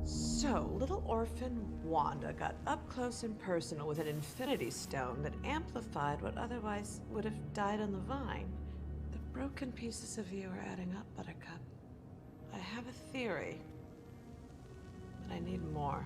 So, little orphan Wanda got up close and personal with an infinity stone that amplified what otherwise would have died on the vine. The broken pieces of you are adding up, Buttercup. I have a theory, but I need more.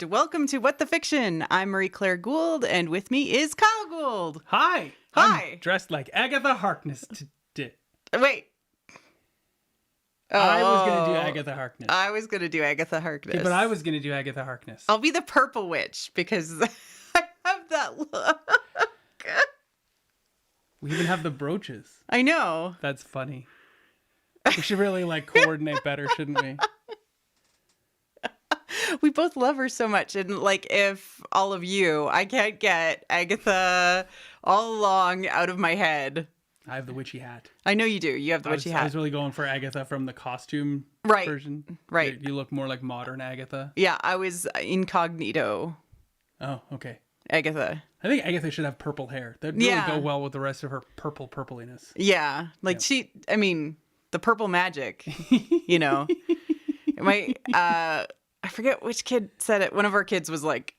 Welcome to What the Fiction. I'm Marie-Claire Gould, and with me is Kyle Gould. Hi. Hi. I'm dressed like Agatha Harkness today. Wait. I was going to do Agatha Harkness. I was going to do Agatha Harkness. Yeah, but I was going to do Agatha Harkness. I'll be the purple witch because I have that look. We even have the brooches. I know. That's funny. We should really coordinate better, shouldn't we? We both love her so much. And if all of you, I can't get Agatha all along out of my head. I have the witchy hat. I know you do. You have the witchy hat. I was really going for Agatha from the costume version. Right. You look more like modern Agatha. Yeah, I was incognito. Oh, okay. Agatha. I think Agatha should have purple hair. That'd really go well with the rest of her purpliness. Yeah. The purple magic, you know. I forget which kid said it. One of our kids was like,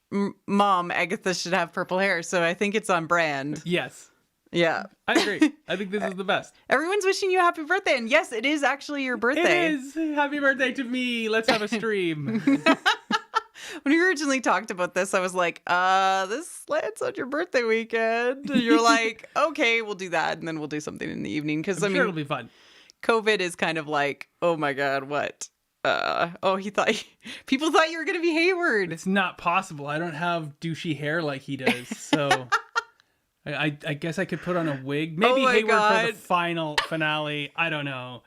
Mom, Agatha should have purple hair. So I think it's on brand. Yes. Yeah. I agree. I think this is the best. Everyone's wishing you a happy birthday. And yes, it is actually your birthday. It is. Happy birthday to me. Let's have a stream. When we originally talked about this, I was like, this lands on your birthday weekend. And you're like, okay, we'll do that. And then we'll do something in the evening. Because I'm sure it'll be fun. COVID is kind of like, oh my God, what? People thought you were going to be Hayward. It's not possible. I don't have douchey hair like he does. So I guess I could put on a wig. Maybe Hayward for the final finale. I don't know.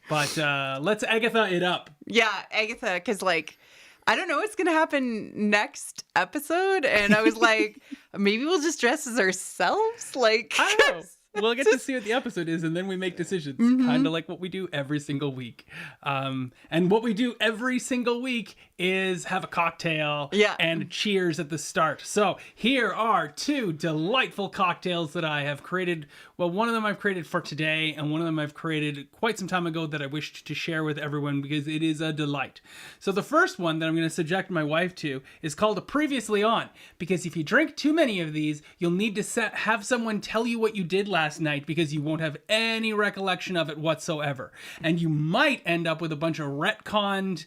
But let's Agatha it up. Yeah, Agatha, because I don't know what's going to happen next episode. And I was like, maybe we'll just dress as ourselves. I don't know. We'll get to see what the episode is, and then we make decisions, kind of like what we do every single week. And what we do every single week is have a cocktail and cheers at the start. So here are two delightful cocktails that I have created. Well, one of them I've created for today, and one of them I've created quite some time ago that I wished to share with everyone because it is a delight. So the first one that I'm going to subject my wife to is called a Previously On, because if you drink too many of these, you'll need to have someone tell you what you did last night because you won't have any recollection of it whatsoever. And you might end up with a bunch of retconned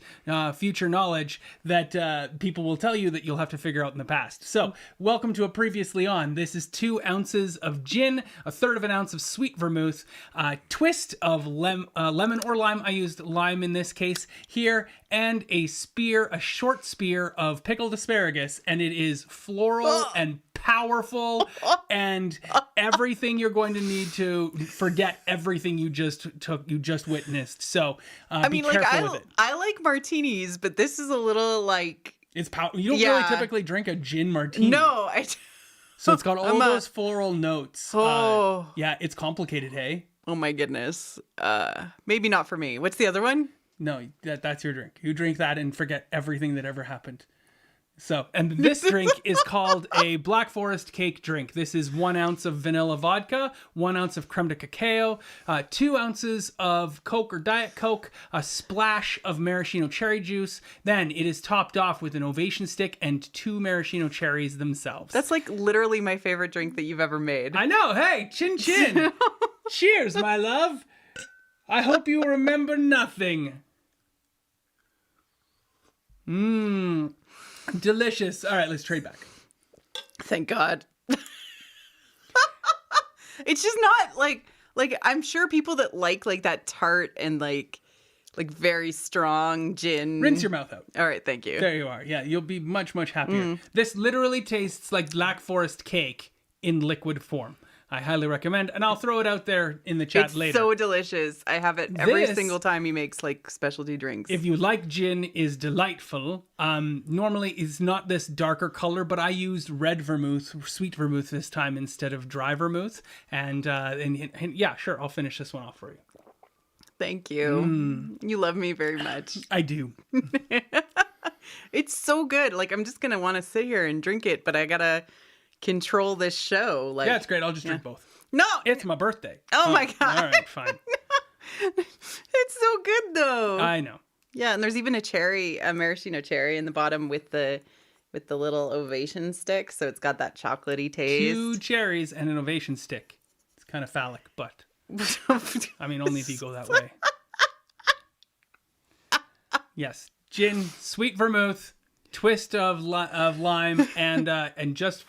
future knowledge that people will tell you that you'll have to figure out in the past. So welcome to a Previously On. This is 2 ounces of gin, a third of an ounce of sweet vermouth, a twist of lemon or lime. I used lime in this case here, and a short spear of pickled asparagus, and it is floral and powerful and everything you're going to need to forget everything you just witnessed. So be careful with it. I like martinis, but this is a little it's you don't really typically drink a gin martini. No, so it's got all those floral notes. Yeah, it's complicated, hey? Oh my goodness. Maybe not for me. What's the other one? No, that's your drink. You drink that and forget everything that ever happened. So, and this drink is called a Black Forest cake drink. This is 1 ounce of vanilla vodka, 1 ounce of creme de cacao, 2 ounces of Coke or Diet Coke, a splash of maraschino cherry juice. Then it is topped off with an ovation stick and 2 maraschino cherries themselves. That's literally my favorite drink that you've ever made. I know. Hey, chin chin. Cheers, my love. I hope you remember nothing. Delicious. All right, let's trade back. Thank God. It's just not like I'm sure people that like that tart and like very strong gin. Rinse your mouth out. All right, thank you. There you are. Yeah, you'll be much, much happier. This literally tastes like Black Forest cake in liquid form. I highly recommend, and I'll throw it out there in the chat later. It's so delicious. I have it every single time he makes like specialty drinks. If you like gin, is delightful. Normally it's not this darker color, but I used red vermouth, sweet vermouth this time instead of dry vermouth. And yeah, sure, I'll finish this one off for you. Thank you. You love me very much. I do. It's so good. Like, I'm just gonna want to sit here and drink it, but I gotta control this show. Like, yeah, it's great. I'll just drink both. No, it's my birthday. Oh my god! All right, fine. It's so good though. I know. Yeah, and there's even a maraschino cherry in the bottom with the little ovation stick, so it's got that chocolatey taste. 2 cherries and an ovation stick. It's kind of phallic, but I mean, only if you go that way. Yes, gin, sweet vermouth, twist of lime, and just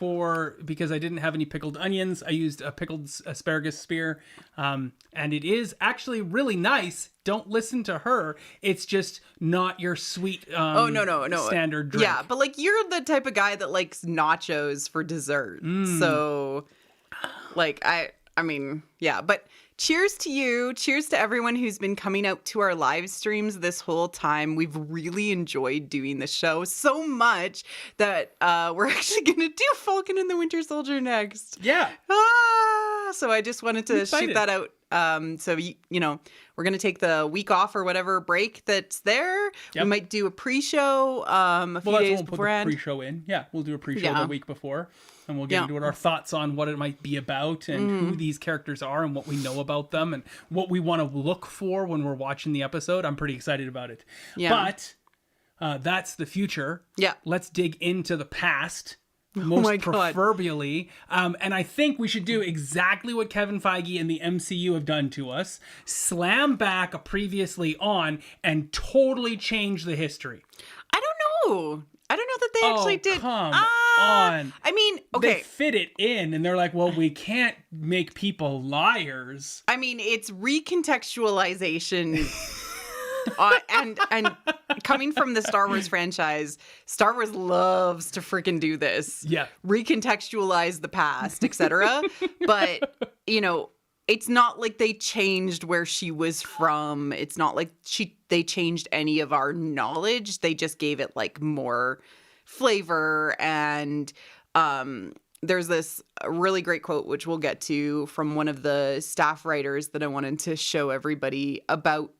because I didn't have any pickled onions, I used a pickled asparagus spear, and it is actually really nice. Don't listen to her. It's just not your sweet no standard drink. Yeah, but like you're the type of guy that likes nachos for dessert. So like I mean, yeah, but cheers to you. Cheers to everyone who's been coming out to our live streams this whole time. We've really enjoyed doing the show so much that we're actually going to do Falcon and the Winter Soldier next. Yeah. So I just wanted to shoot that out. So, you know, we're going to take the week off or whatever break that's there. Yep. We might do a pre-show a few days beforehand. We'll put the pre-show in. Yeah, we'll do a pre-show the week before. And we'll get into our thoughts on what it might be about and who these characters are and what we know about them and what we want to look for when we're watching the episode. I'm pretty excited about it. Yeah. But that's the future. Yeah. Let's dig into the past. Most proverbially. And I think we should do exactly what Kevin Feige and the MCU have done to us. Slam back a previously on and totally change the history. I don't know that they actually did. Come on. I mean, okay. They fit it in and they're like, well, we can't make people liars. I mean, it's recontextualization. And coming from the Star Wars franchise, Star Wars loves to freaking do this. Yeah. Recontextualize the past, etc. But, you know, it's not like they changed where she was from. It's not like they changed any of our knowledge. They just gave it like more flavor. And there's this really great quote, which we'll get to, from one of the staff writers that I wanted to show everybody about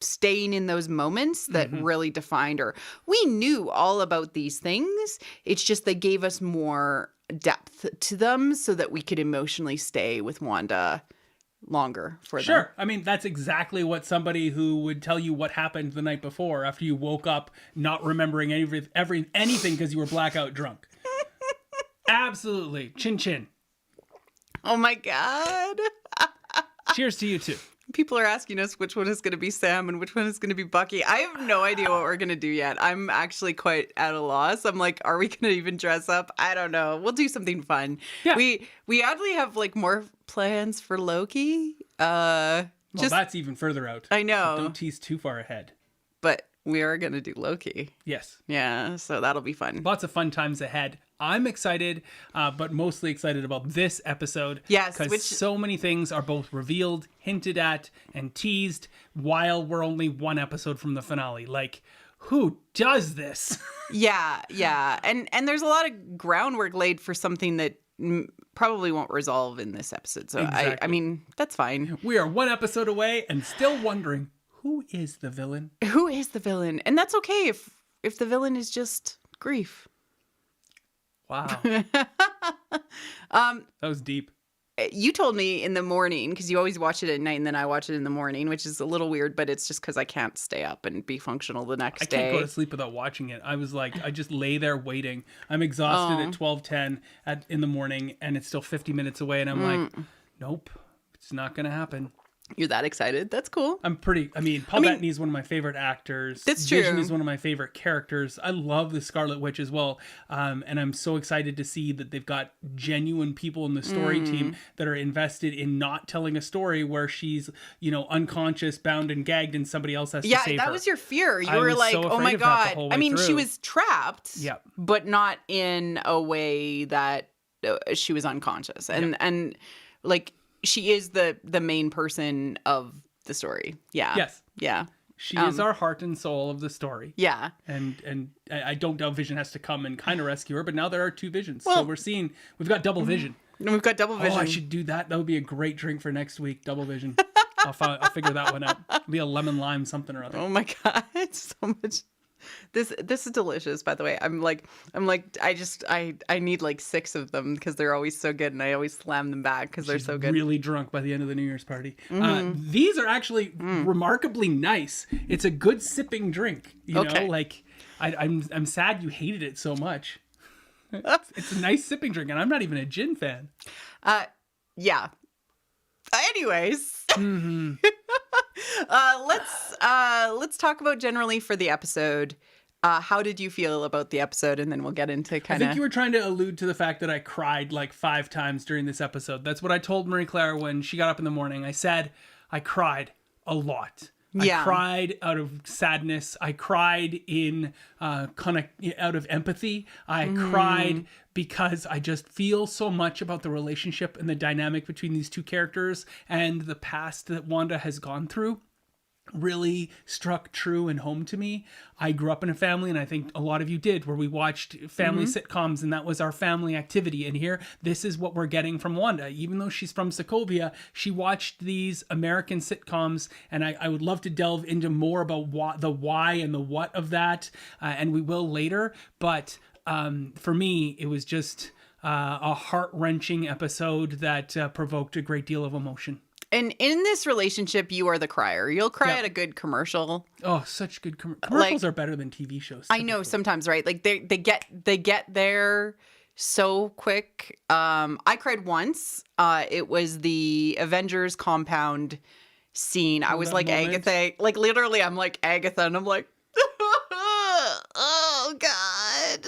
staying in those moments that really defined her. We knew all about these things. It's just they gave us more depth to them so that we could emotionally stay with Wanda longer for them. Sure. I mean, that's exactly what somebody who would tell you what happened the night before after you woke up not remembering anything because you were blackout drunk. Absolutely. Chin chin. Oh my God. Cheers to you too. People are asking us which one is going to be Sam and which one is going to be Bucky. I have no idea what we're going to do yet. I'm actually quite at a loss. I'm like, are we going to even dress up? I don't know. We'll do something fun. Yeah. We oddly have like more plans for Loki. Well, that's even further out. I know. So don't tease too far ahead. But we are going to do Loki. Yes. Yeah, so that'll be fun. Lots of fun times ahead. I'm excited, but mostly excited about this episode. Yes. Because so many things are both revealed, hinted at, and teased while we're only one episode from the finale. Like, who does this? Yeah. And there's a lot of groundwork laid for something that probably won't resolve in this episode. So, exactly. I mean, that's fine. We are one episode away and still wondering, who is the villain? Who is the villain? And that's okay if the villain is just grief. Wow. That was deep. You told me in the morning, because you always watch it at night and then I watch it in the morning, which is a little weird, but it's just because I can't stay up and be functional the next day. I can't go to sleep without watching it. I was like, I just lay there waiting. I'm exhausted at 12:10 in the morning and it's still 50 minutes away. And I'm like, nope, it's not going to happen. You're that excited? That's cool. Paul Bettany is one of my favorite actors. That's true. Vision is one of my favorite characters. I love the Scarlet Witch as well. And I'm so excited to see that they've got genuine people in the story team that are invested in not telling a story where she's, unconscious, bound and gagged and somebody else has to save her. Yeah, that was your fear. You were like, oh my God. I mean, she was trapped, but not in a way that she was unconscious. And like she is the main person of the story. Yeah. Yes. Yeah. She is our heart and soul of the story. Yeah. And I don't doubt Vision has to come and kind of rescue her, but now there are two Visions. So we've got double Vision. We've got double Vision. Oh, I should do that. That would be a great drink for next week, double Vision. I'll figure that one out. It'll be a lemon lime something or other. Oh my God. So much. This is delicious, by the way. I'm like, I need like 6 of them because they're always so good, and I always slam them back because they're so good. Really drunk by the end of the New Year's party. These are actually remarkably nice. It's a good sipping drink. You know, like I'm sad you hated it so much. It's a nice sipping drink, and I'm not even a gin fan. Yeah. Anyways. Let's talk about generally for the episode. How did you feel about the episode? And then we'll get into kind of... I think you were trying to allude to the fact that I cried like 5 times during this episode. That's what I told Marie Claire when she got up in the morning. I said I cried a lot. Yeah. I cried out of sadness. I cried in kind of out of empathy. I cried because I just feel so much about the relationship and the dynamic between these two characters, and the past that Wanda has gone through really struck true and home to me. I grew up in a family, and I think a lot of you did, where we watched family sitcoms, and that was our family activity. And here, this is what we're getting from Wanda. Even though she's from Sokovia, she watched these American sitcoms, and I would love to delve into more about the why and the what of that, and we will later. But for me, it was just a heart-wrenching episode that provoked a great deal of emotion. And in this relationship, you are the crier. You'll cry at a good commercial. Oh, such good commercials are better than TV shows. Typically. I know sometimes, right? Like they get there so quick. I cried once. It was the Avengers compound scene. I was like moment. Agatha. Like literally, I'm like Agatha, and I'm like, oh God.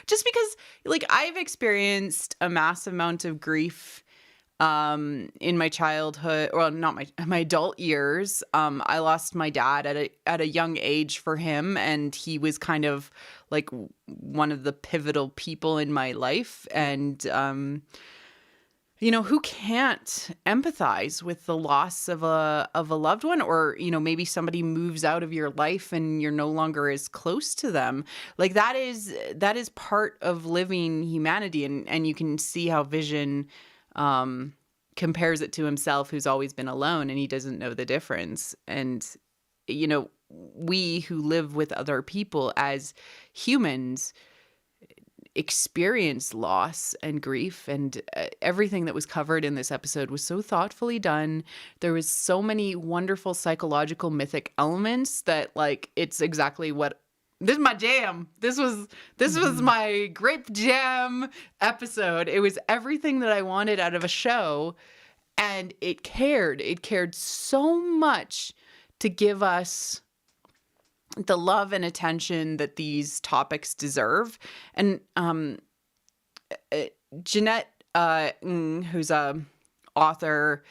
Just because, like, I've experienced a massive amount of grief in my childhood, well, not my adult years. I lost my dad at a young age for him, and he was kind of like one of the pivotal people in my life. And you know, who can't empathize with the loss of a loved one, or you know, maybe somebody moves out of your life and you're no longer as close to them. Like that is part of living humanity, and you can see how Vision compares it to himself, who's always been alone, and he doesn't know the difference. And, you know, we who live with other people as humans experience loss and grief, and everything that was covered in this episode was so thoughtfully done. There was so many wonderful psychological mythic elements that, like, it's exactly what this is my jam. This was my grape jam episode. It was everything that I wanted out of a show, and it cared. It cared so much to give us the love and attention that these topics deserve. And Jeanette, who's a author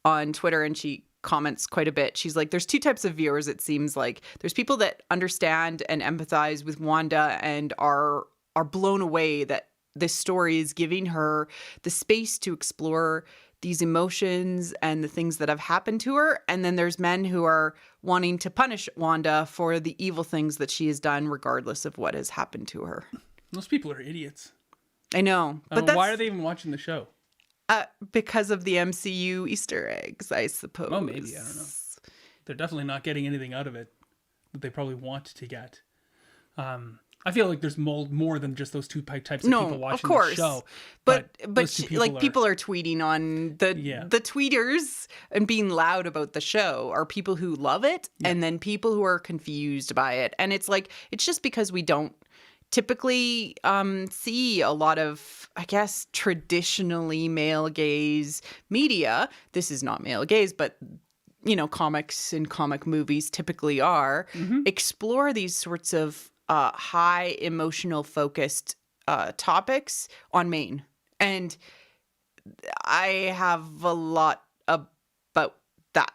on Twitter, and she comments quite a bit. She's like, there's 2 types of viewers, it seems like. There's people that understand and empathize with Wanda and are blown away that this story is giving her the space to explore these emotions and the things that have happened to her. And then there's men who are wanting to punish Wanda for the evil things that she has done, regardless of what has happened to her. Those people are idiots. I know. But why are they even watching the show? Because of the MCU Easter eggs, I suppose. Oh, maybe. I don't know. They're definitely not getting anything out of it that they probably want to get. I feel like there's more than just those 2 types of people watching the show. But people are tweeting on the tweeters and being loud about the show are people who love it, and then people who are confused by it. And it's like, it's just because we don't typically see a lot of, I guess, traditionally male gaze media. This is not male gaze, but you know, comics and comic movies typically are, explore these sorts of high emotional focused topics on main. And I have a lot about that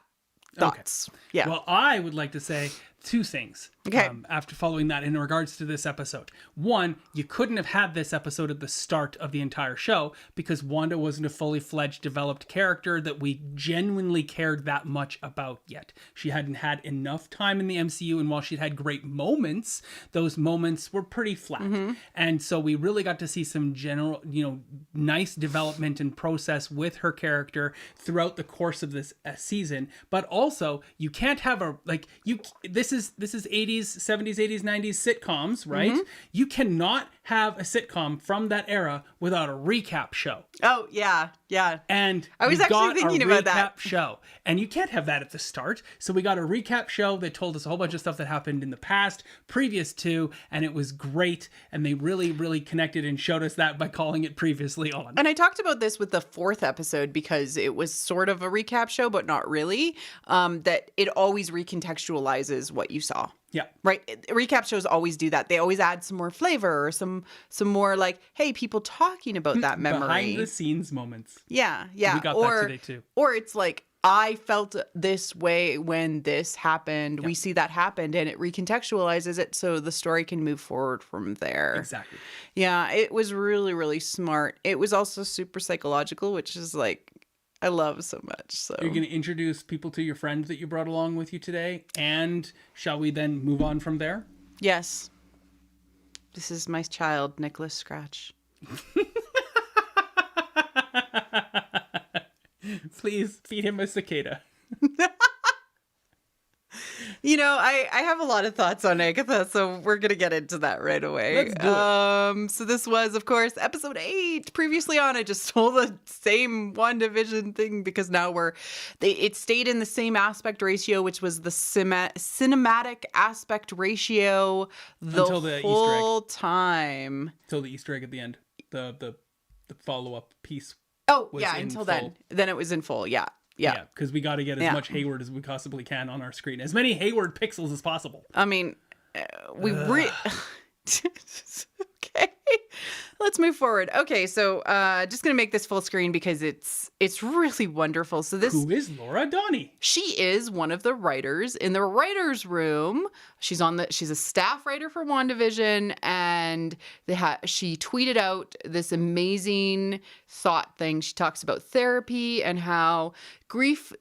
thoughts. Okay. Yeah. Well, I would like to say two things Okay. After following that in regards to this episode. One, you couldn't have had this episode at the start of the entire show because Wanda wasn't a fully fledged, developed character that we genuinely cared that much about yet. She hadn't had enough time in the MCU, and while she'd had great moments, those moments were pretty flat. And so we really got to see some general, nice development and process with her character throughout the course of this season. But also, you can't have this is 80s, 70s, 80s, 90s sitcoms, right? You cannot have a sitcom from that era without a recap show. Oh, yeah. And I was actually thinking about that. Show. And you can't have that at the start. So we got a recap show that told us a whole bunch of stuff that happened in the past, previous to, and it was great. And they really, really connected and showed us that by calling it previously on. And I talked about this with the 4th episode because it was sort of a recap show, but not really. That it always recontextualizes what you saw. Yeah. Right. Recap shows always do that. They always add some more flavor or some more like, hey, people talking about that memory. Behind the scenes moments. Yeah. We got that today too. Or it's like, I felt this way when this happened. Yep. We see that happened and it recontextualizes it so the story can move forward from there. Exactly. Yeah. It was really, really smart. It was also super psychological, which is like, I love so much. So you're going to introduce people to your friend that you brought along with you today. And shall we then move on from there? Yes. This is my child, Nicholas Scratch. Please feed him a cicada. I have a lot of thoughts on Agatha, so we're going to get into that right away. Let's do it. So this was, of course, episode 8. Previously on, I just told the same WandaVision thing because now it stayed in the same aspect ratio, which was the cinematic aspect ratio Until the whole time. Until the Easter egg at the end. The follow-up piece. Oh, yeah, until then. Then it was in full, yeah. Yeah, because we got to get as much Hayward as we possibly can on our screen. As many Hayward pixels as possible. I mean, okay. Let's move forward. Okay, so just going to make this full screen because it's really wonderful. So Who is Laura Donnie? She is one of the writers in the writer's room. She's a staff writer for WandaVision, and she tweeted out this amazing thought thing. She talks about therapy and how grief,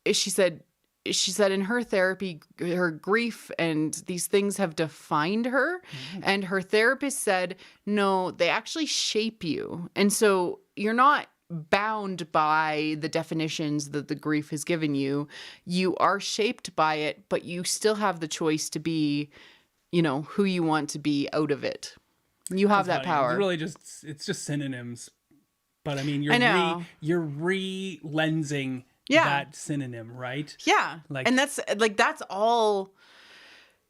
she said in her therapy, her grief and these things have defined her. Mm-hmm. And her therapist said, no, they actually shape you. And so you're not bound by the definitions that the grief has given you. You are shaped by it, but you still have the choice to be, who you want to be out of it. You have that power. It's really it's just synonyms. But I mean, you're re-lensing that synonym, right? Yeah. And that's all.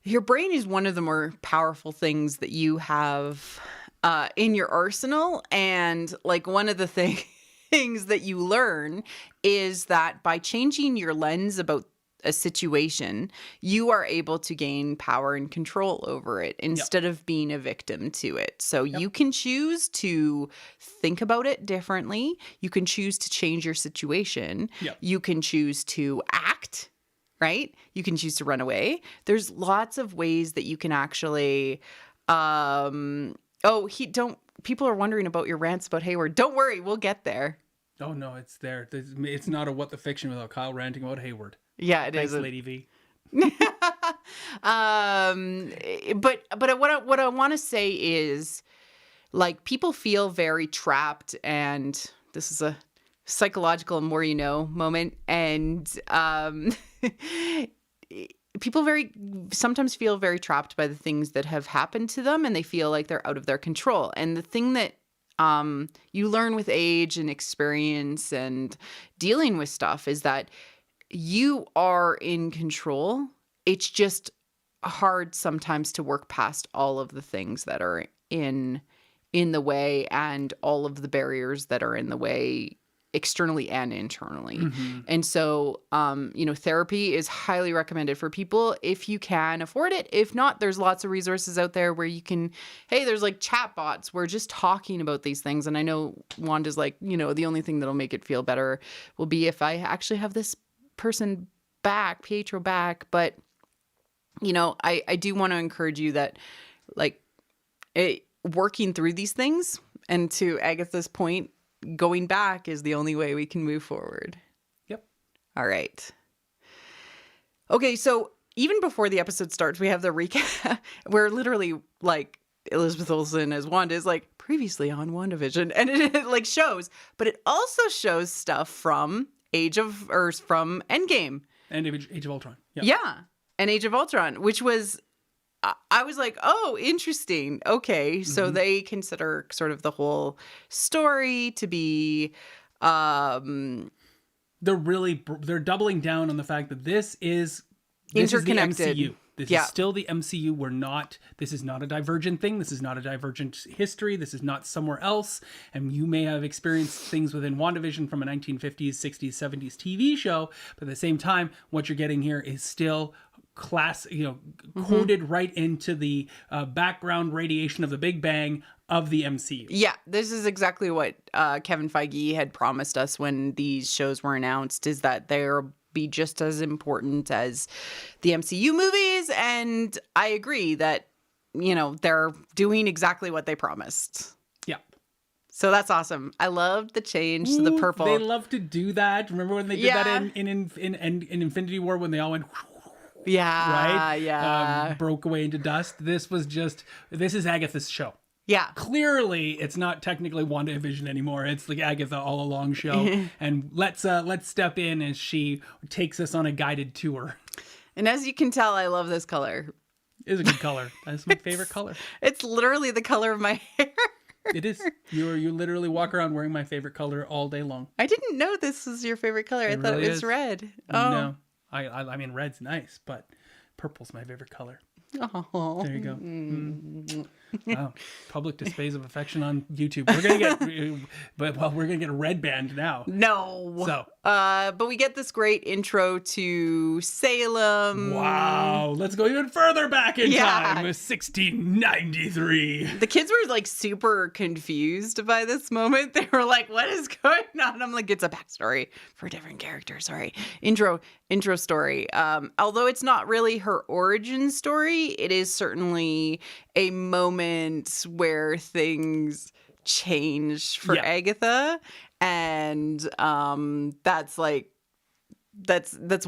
Your brain is one of the more powerful things that you have in your arsenal. And one of the things that you learn is that by changing your lens about a situation, you are able to gain power and control over it instead of being a victim to it. So you can choose to think about it differently. You can choose to change your situation. You can choose to act, right? You can choose to run away. There's lots of ways that you can actually people are wondering about your rants about Hayward. Don't worry, we'll get there. Oh no, it's there. It's not a What the Fiction without Kyle ranting about Hayward. Yeah, it Thanks, is. Lady V. But what I want to say is, people feel very trapped, and this is a psychological more you know moment, and people sometimes feel very trapped by the things that have happened to them, and they feel like they're out of their control. And the thing that you learn with age and experience and dealing with stuff is that you are in control. It's just hard sometimes to work past all of the things that are in the way and all of the barriers that are in the way externally and internally. Mm-hmm. And so, therapy is highly recommended for people if you can afford it. If not, there's lots of resources out there where you can, there's chat bots where just talking about these things. And I know Wanda's the only thing that'll make it feel better will be if I actually have this person back, Pietro back. But you know, I do want to encourage you that, like, working through these things, and to Agatha's point, going back is the only way we can move forward. Yep. All right. Okay, so even before the episode starts, we have the recap where literally, like, Elizabeth Olsen as Wanda is like, previously on WandaVision, and it like shows, but it also shows stuff from from Endgame. And Age of Ultron. Yep. Yeah, and Age of Ultron, which was, I was like, oh, interesting. Okay, so they consider sort of the whole story to be... They're doubling down on the fact that this is interconnected. Is the MCU. This is still the MCU. This is not a divergent thing. This is not a divergent history. This is not somewhere else. And you may have experienced things within WandaVision from a 1950s, 60s, 70s TV show. But at the same time, what you're getting here is still coded right into the background radiation of the Big Bang of the MCU. Yeah, this is exactly what Kevin Feige had promised us when these shows were announced, is that they'll be just as important as the MCU movies. And I agree that, you know, they're doing exactly what they promised. Yeah. So that's awesome. I loved the change to the purple. They love to do that. Remember when they did that in Infinity War, when they all went... Yeah, right? Yeah. Broke away into dust. This is Agatha's show. Yeah. Clearly, it's not technically WandaVision anymore. It's the Agatha all along show. And let's step in as she takes us on a guided tour. And as you can tell, I love this color. It's a good color. That's my favorite color. It's literally the color of my hair. It is. You literally walk around wearing my favorite color all day long. I didn't know this was your favorite color. I thought it was red. Oh. No. I mean, red's nice, but purple's my favorite color. Oh. There you go. Wow. Public displays of affection on YouTube. We're gonna get a red band now. No. So, but we get this great intro to Salem. Wow. Let's go even further back in time. 1693. The kids were like super confused by this moment. They were like, "What is going on?" I'm like, "It's a backstory for different characters." Sorry. Intro story. Although it's not really her origin story, it is certainly a moment where things change for Agatha, and that's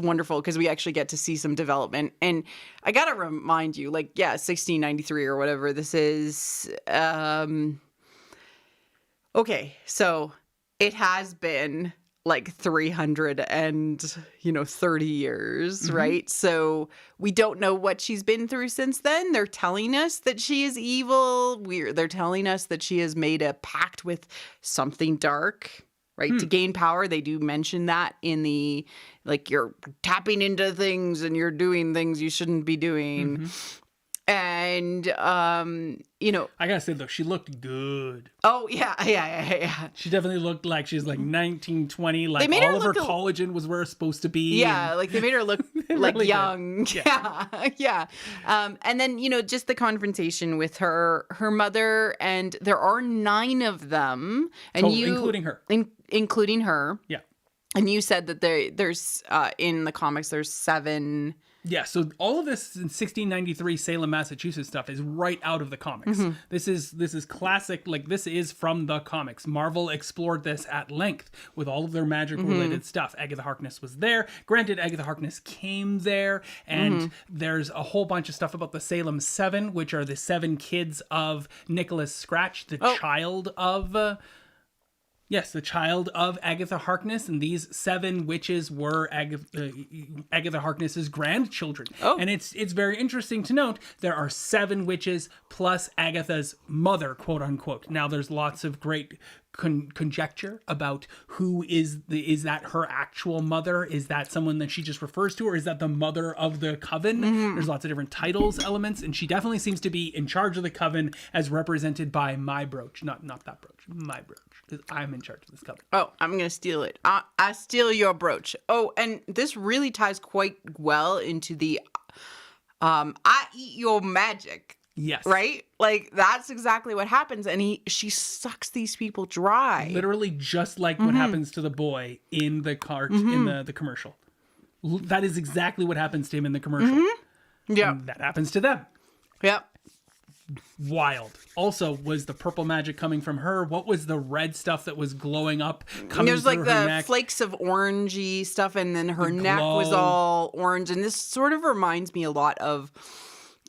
wonderful because we actually get to see some development. And I gotta remind you, 1693 or whatever this is. Okay, so it has been 330 years, right? So we don't know what she's been through since then. They're telling us that she is evil. They're telling us that she has made a pact with something dark, right? To gain power. They do mention that in the, you're tapping into things and you're doing things you shouldn't be doing. And, I gotta say, though, she looked good. Oh, yeah. She definitely looked like she's 1920. All of her collagen was where it's supposed to be. Yeah, they made her look really young. Yeah. And then, just the confrontation with her mother, and there are 9 of them. And including her. Including her. Yeah. And you said that there's, in the comics, there's 7... Yeah, so all of this in 1693 Salem, Massachusetts stuff is right out of the comics. This is classic, this is from the comics. Marvel explored this at length with all of their magic related stuff. Agatha Harkness was there. Granted, Agatha Harkness came there, and there's a whole bunch of stuff about the Salem 7, which are the 7 kids of Nicholas Scratch, the child of... Yes, the child of Agatha Harkness, and these 7 witches were Agatha Harkness's grandchildren. Oh. And it's very interesting to note there are 7 witches plus Agatha's mother, quote unquote. Now there's lots of great conjecture about who is that her actual mother? Is that someone that she just refers to, or is that the mother of the coven? There's lots of different titles, elements, and she definitely seems to be in charge of the coven as represented by my brooch, not that brooch, my brooch, because I'm in charge of this coven. Oh, I'm gonna steal it. I steal your brooch. Oh, and this really ties quite well into the I eat your magic. Yes. Right? That's exactly what happens. And she sucks these people dry. Literally just like what happens to the boy in the in the commercial. That is exactly what happens to him in the commercial. Yeah. And that happens to them. Yep. Wild. Also, was the purple magic coming from her? What was the red stuff that was glowing up coming There's through like her the neck? flakes of orangey stuff, and then her The neck was glow. all orange. And this sort of reminds me a lot of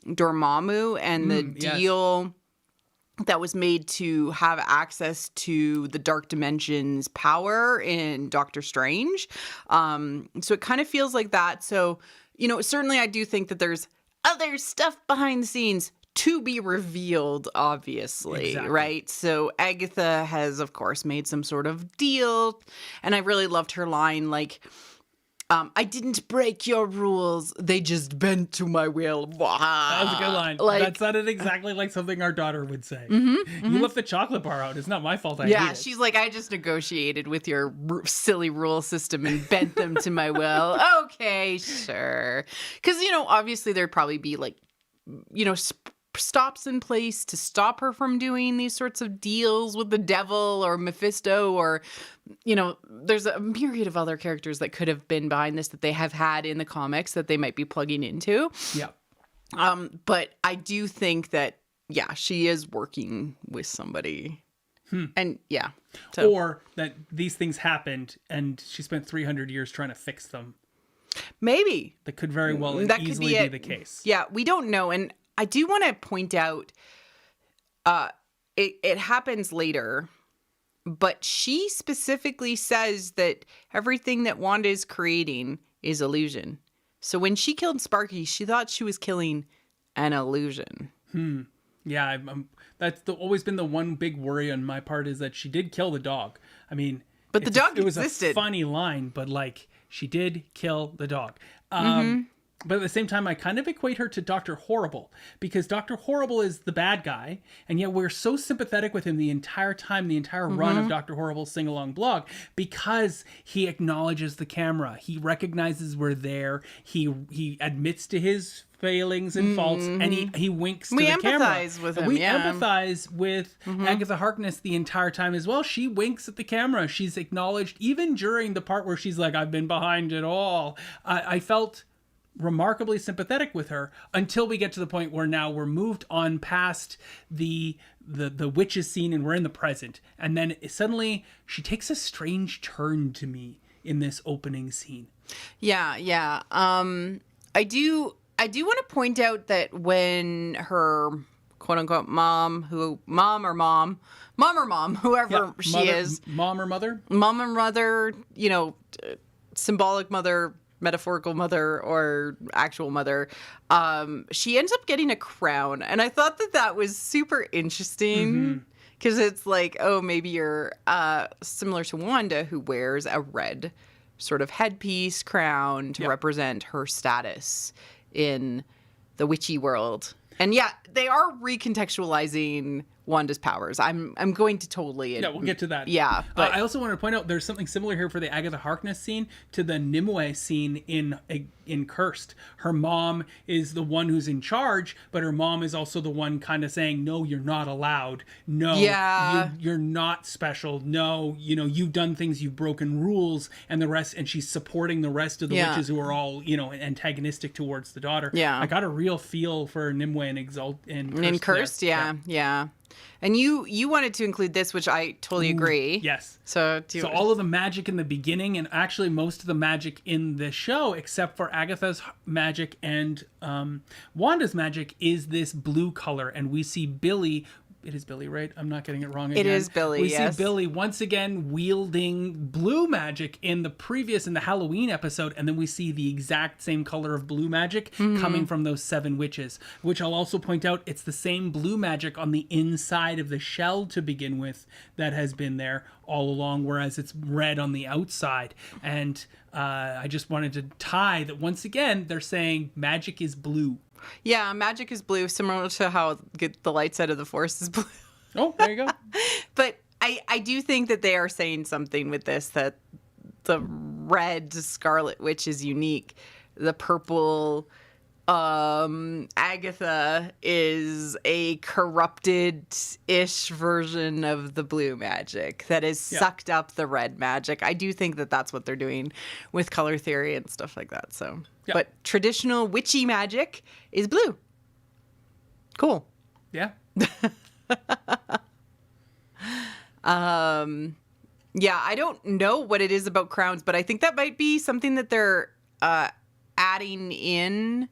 Dormammu and the yes. deal that was made to have access to the Dark Dimension's power in Doctor Strange. So it kind of feels like that. So, certainly I do think that there's other stuff behind the scenes to be revealed, obviously, Exactly. right? So Agatha has, of course, made some sort of deal. And I really loved her line, like, I didn't break your rules. They just bent to my will. That was a good line. That sounded exactly like something our daughter would say. You left the chocolate bar out. It's not my fault. I ate it. She's like, I just negotiated with your silly rule system and bent them to my will. Okay, sure. Because, obviously there'd probably be like, stops in place to stop her from doing these sorts of deals with the devil or Mephisto or, there's a myriad of other characters that could have been behind this that they have had in the comics that they might be plugging into. Yeah. But I do think that, she is working with somebody. And So. Or that these things happened and she spent 300 years trying to fix them. Maybe. That could very well That could easily be the case. Yeah, we don't know. And I do want to point out, it happens later, but she specifically says that everything that Wanda is creating is illusion. So when she killed Sparky, she thought she was killing an illusion. Yeah, that's always been the one big worry on my part is that she did kill the dog. I mean, but the dog it was existed. a funny line, but like she did kill the dog. But at the same time, I kind of equate her to Dr. Horrible because Dr. Horrible is the bad guy. And yet we're so sympathetic with him the entire time, the entire run of Dr. Horrible's sing-along blog, because he acknowledges the camera. He recognizes we're there. He admits to his failings and faults, and he winks to the camera. We empathize with him, We empathize with Agatha Harkness the entire time as well. She winks at the camera. She's acknowledged, even during the part where she's like, I've been behind it all. I felt remarkably sympathetic with her until we get to the point where now we're moved on past the witches scene and we're in the present. And then suddenly she takes a strange turn to me in this opening scene. Yeah. I do want to point out that when her quote unquote mom, whoever she is, mom or mother, symbolic mother, metaphorical mother, or actual mother, she ends up getting a crown. And I thought that was super interesting because it's like, oh, maybe you're similar to Wanda, who wears a red sort of headpiece crown to represent her status in the witchy world. And they are recontextualizing Wanda's powers. I'm going to totally... Yeah, we'll get to that. Yeah. But I also want to point out there's something similar here for the Agatha Harkness scene to the Nimue scene in Cursed. Her mom is the one who's in charge, but her mom is also the one kind of saying, no, you're not allowed. No, you're not special. No, you've done things, you've broken rules, and the rest, and she's supporting the rest of the witches who are all, antagonistic towards the daughter. Yeah. I got a real feel for Nimue and in Cursed. Yeah. And you wanted to include this, which I totally agree. Yes. So all of the magic in the beginning, and actually most of the magic in the show, except for Agatha's magic and Wanda's magic, is this blue color. And we see Billy... It is Billy, right? I'm not getting it wrong again. It is Billy, We see Billy once again wielding blue magic in the Halloween episode, and then we see the exact same color of blue magic coming from those 7 witches, which I'll also point out, it's the same blue magic on the inside of the shell to begin with that has been there all along, whereas it's red on the outside. And I just wanted to tie that once again, they're saying magic is blue. Yeah, magic is blue, similar to how the light side of the Force is blue. Oh, there you go. But I do think that they are saying something with this, that the red Scarlet Witch is unique. The purple Agatha is a corrupted-ish version of the blue magic that has sucked up the red magic. I do think that that's what they're doing with color theory and stuff like that. So, but traditional witchy magic is blue. Cool. Yeah. Yeah, I don't know what it is about crowns, but I think that might be something that they're adding in.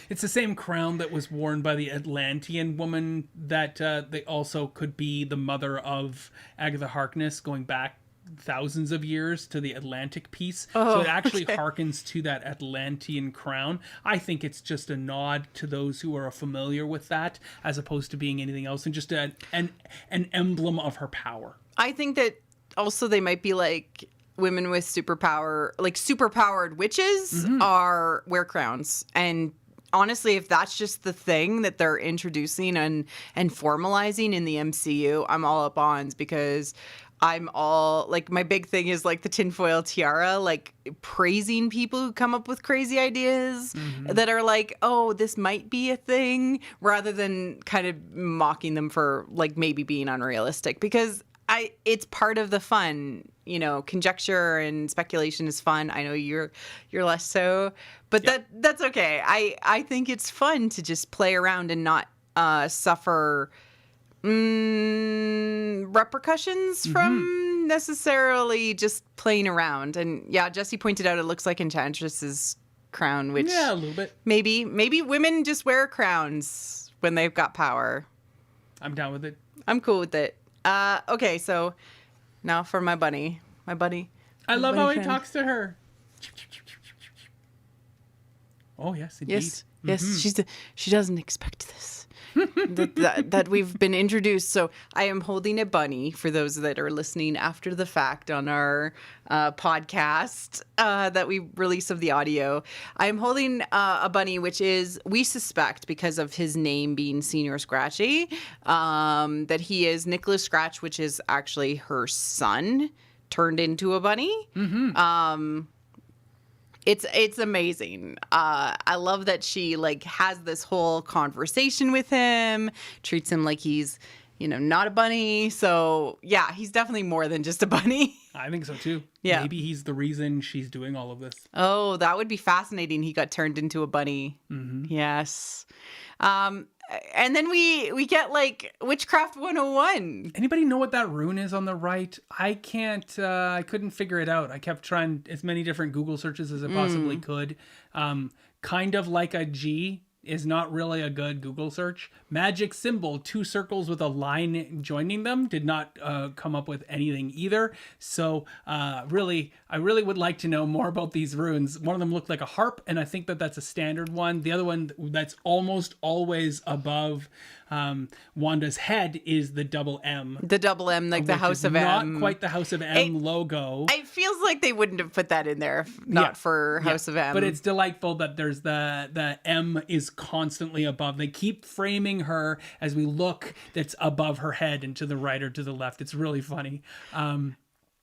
It's the same crown that was worn by the Atlantean woman that they also could be the mother of Agatha Harkness going back thousands of years to the Atlantic piece. So it actually harkens to that Atlantean crown. I think it's just a nod to those who are familiar with that as opposed to being anything else and just an emblem of her power. I think that also they might be like women with superpower, like superpowered witches wear crowns. And honestly, if that's just the thing that they're introducing and formalizing in the MCU, I'm all up on, because I'm all like, my big thing is like the tinfoil tiara, like praising people who come up with crazy ideas that are like, oh, this might be a thing, rather than kind of mocking them for like maybe being unrealistic, because it's part of the fun, you know. Conjecture and speculation is fun. I know you're less so, but that's okay. I think it's fun to just play around and not suffer repercussions from necessarily just playing around. And yeah, Jesse pointed out it looks like Enchantress's crown, which a little bit. Maybe women just wear crowns when they've got power. I'm down with it. I'm cool with it. Okay, so now for my bunny. My bunny. I love how he talks to her. Oh, yes, indeed. Yes, she doesn't expect this. that we've been introduced. So I am holding a bunny for those that are listening after the fact on our podcast that we release of the audio. I am holding a bunny, which is, we suspect, because of his name being Senior Scratchy, that he is Nicholas Scratch, which is actually her son turned into a bunny. It's amazing. I love that she like has this whole conversation with him, treats him like he's, you know, not a bunny. So yeah, he's definitely more than just a bunny. I think so too. Yeah. Maybe he's the reason she's doing all of this. Oh, that would be fascinating. He got turned into a bunny. Yes. And then we get like Witchcraft 101. Anybody know what that rune is on the right? I can't, I couldn't figure it out. I kept trying as many different Google searches as I possibly could. Kind of like a G is not really a good Google search. Magic symbol, 2 circles with a line joining them, did not come up with anything either. So I really would like to know more about these runes. One of them looked like a harp, and I think that that's a standard one. The other one that's almost always above Wanda's head is the double M. The double M, like the House of M. Not quite the House of M logo. It feels like they wouldn't have put that in there if not for House of M. But it's delightful that there's the M is constantly above. They keep framing her as we look, that's above her head and to the right or to the left. It's really funny. And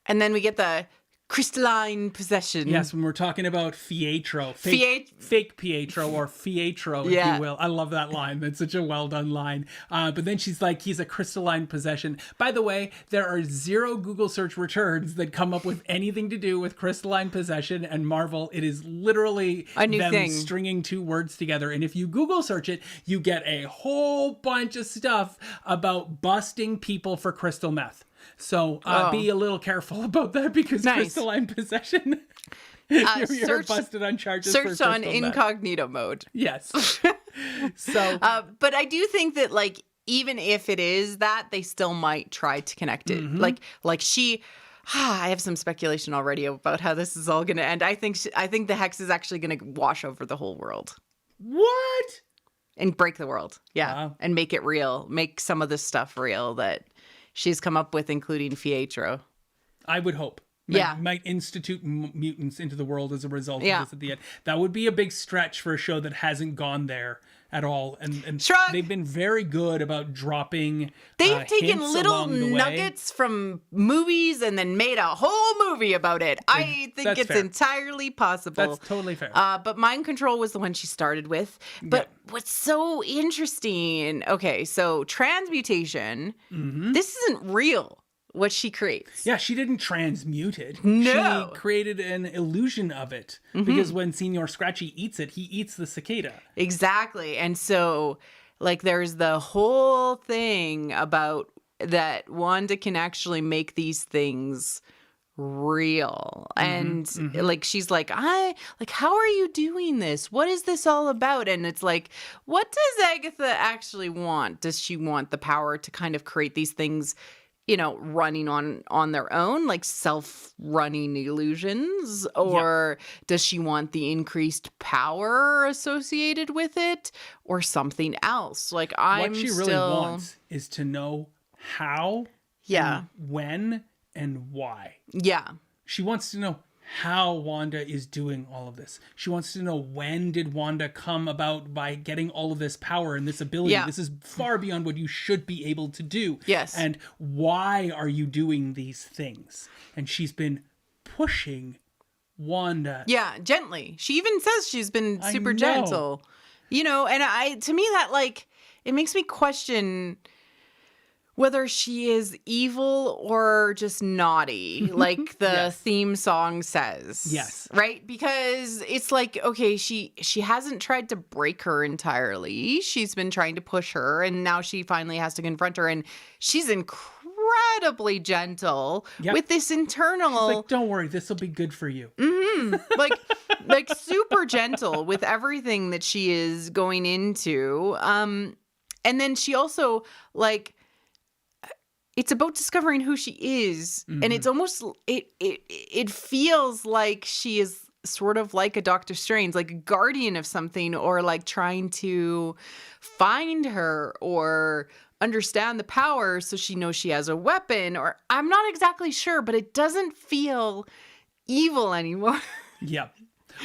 then we get the crystalline possession. Yes, when we're talking about Pietro. Fake Pietro, or Fietro, if you will. I love that line. That's such a well done line. But then she's like, he's a crystalline possession. By the way, there are 0 Google search returns that come up with anything to do with crystalline possession and Marvel. It is literally a new thing. Stringing 2 words together. And if you Google search it, you get a whole bunch of stuff about busting people for crystal meth. So be a little careful about that, because crystalline possession, you're busted on charges for crystal on incognito mode. Yes. So, but I do think that, like, even if it is that, they still might try to connect it. Like she, I have some speculation already about how this is all going to end. I think the hex is actually going to wash over the whole world. What? And break the world. Yeah. Wow. And make it real. Make some of this stuff real that she's come up with, including Pietro. I would hope. Might institute mutants into the world as a result of this at the end. That would be a big stretch for a show that hasn't gone there at all. And Shrug. they've been very good about dropping They've taken hints little along the way. nuggets from movies and then made a whole movie about it. I think That's it's fair. entirely possible. That's totally fair. But Mind Control was the one she started with. But what's so interesting, okay, so transmutation, this isn't real, what she creates. Yeah, she didn't transmute it. No. She created an illusion of it. Because when Senior Scratchy eats it, he eats the cicada. Exactly. And so, like, there's the whole thing about that Wanda can actually make these things real. And like, she's like, how are you doing this? What is this all about? And it's like, what does Agatha actually want? Does she want the power to kind of create these things, you know, running on their own, like self-running illusions? Or does she want the increased power associated with it, or something else? Like, What she really wants is to know how, and when, and why. Yeah. She wants to know how Wanda is doing all of this. She wants to know, when did Wanda come about by getting all of this power and this ability? Yeah. This is far beyond what you should be able to do. Yes. And why are you doing these things? And she's been pushing Wanda. Yeah, gently. She even says she's been super know. gentle. You know, and to me that, like, it makes me question whether she is evil or just naughty, like the theme song says. Yes. Right? Because it's like, okay, she hasn't tried to break her entirely. She's been trying to push her, and now she finally has to confront her, and she's incredibly gentle with this internal... She's like, don't worry, this will be good for you. like super gentle with everything that she is going into. And then she also, like... It's about discovering who she is, and it's almost it feels like she is sort of like a Doctor Strange, like a guardian of something, or like trying to find her or understand the power so she knows she has a weapon, or I'm not exactly sure, but it doesn't feel evil anymore. Yeah.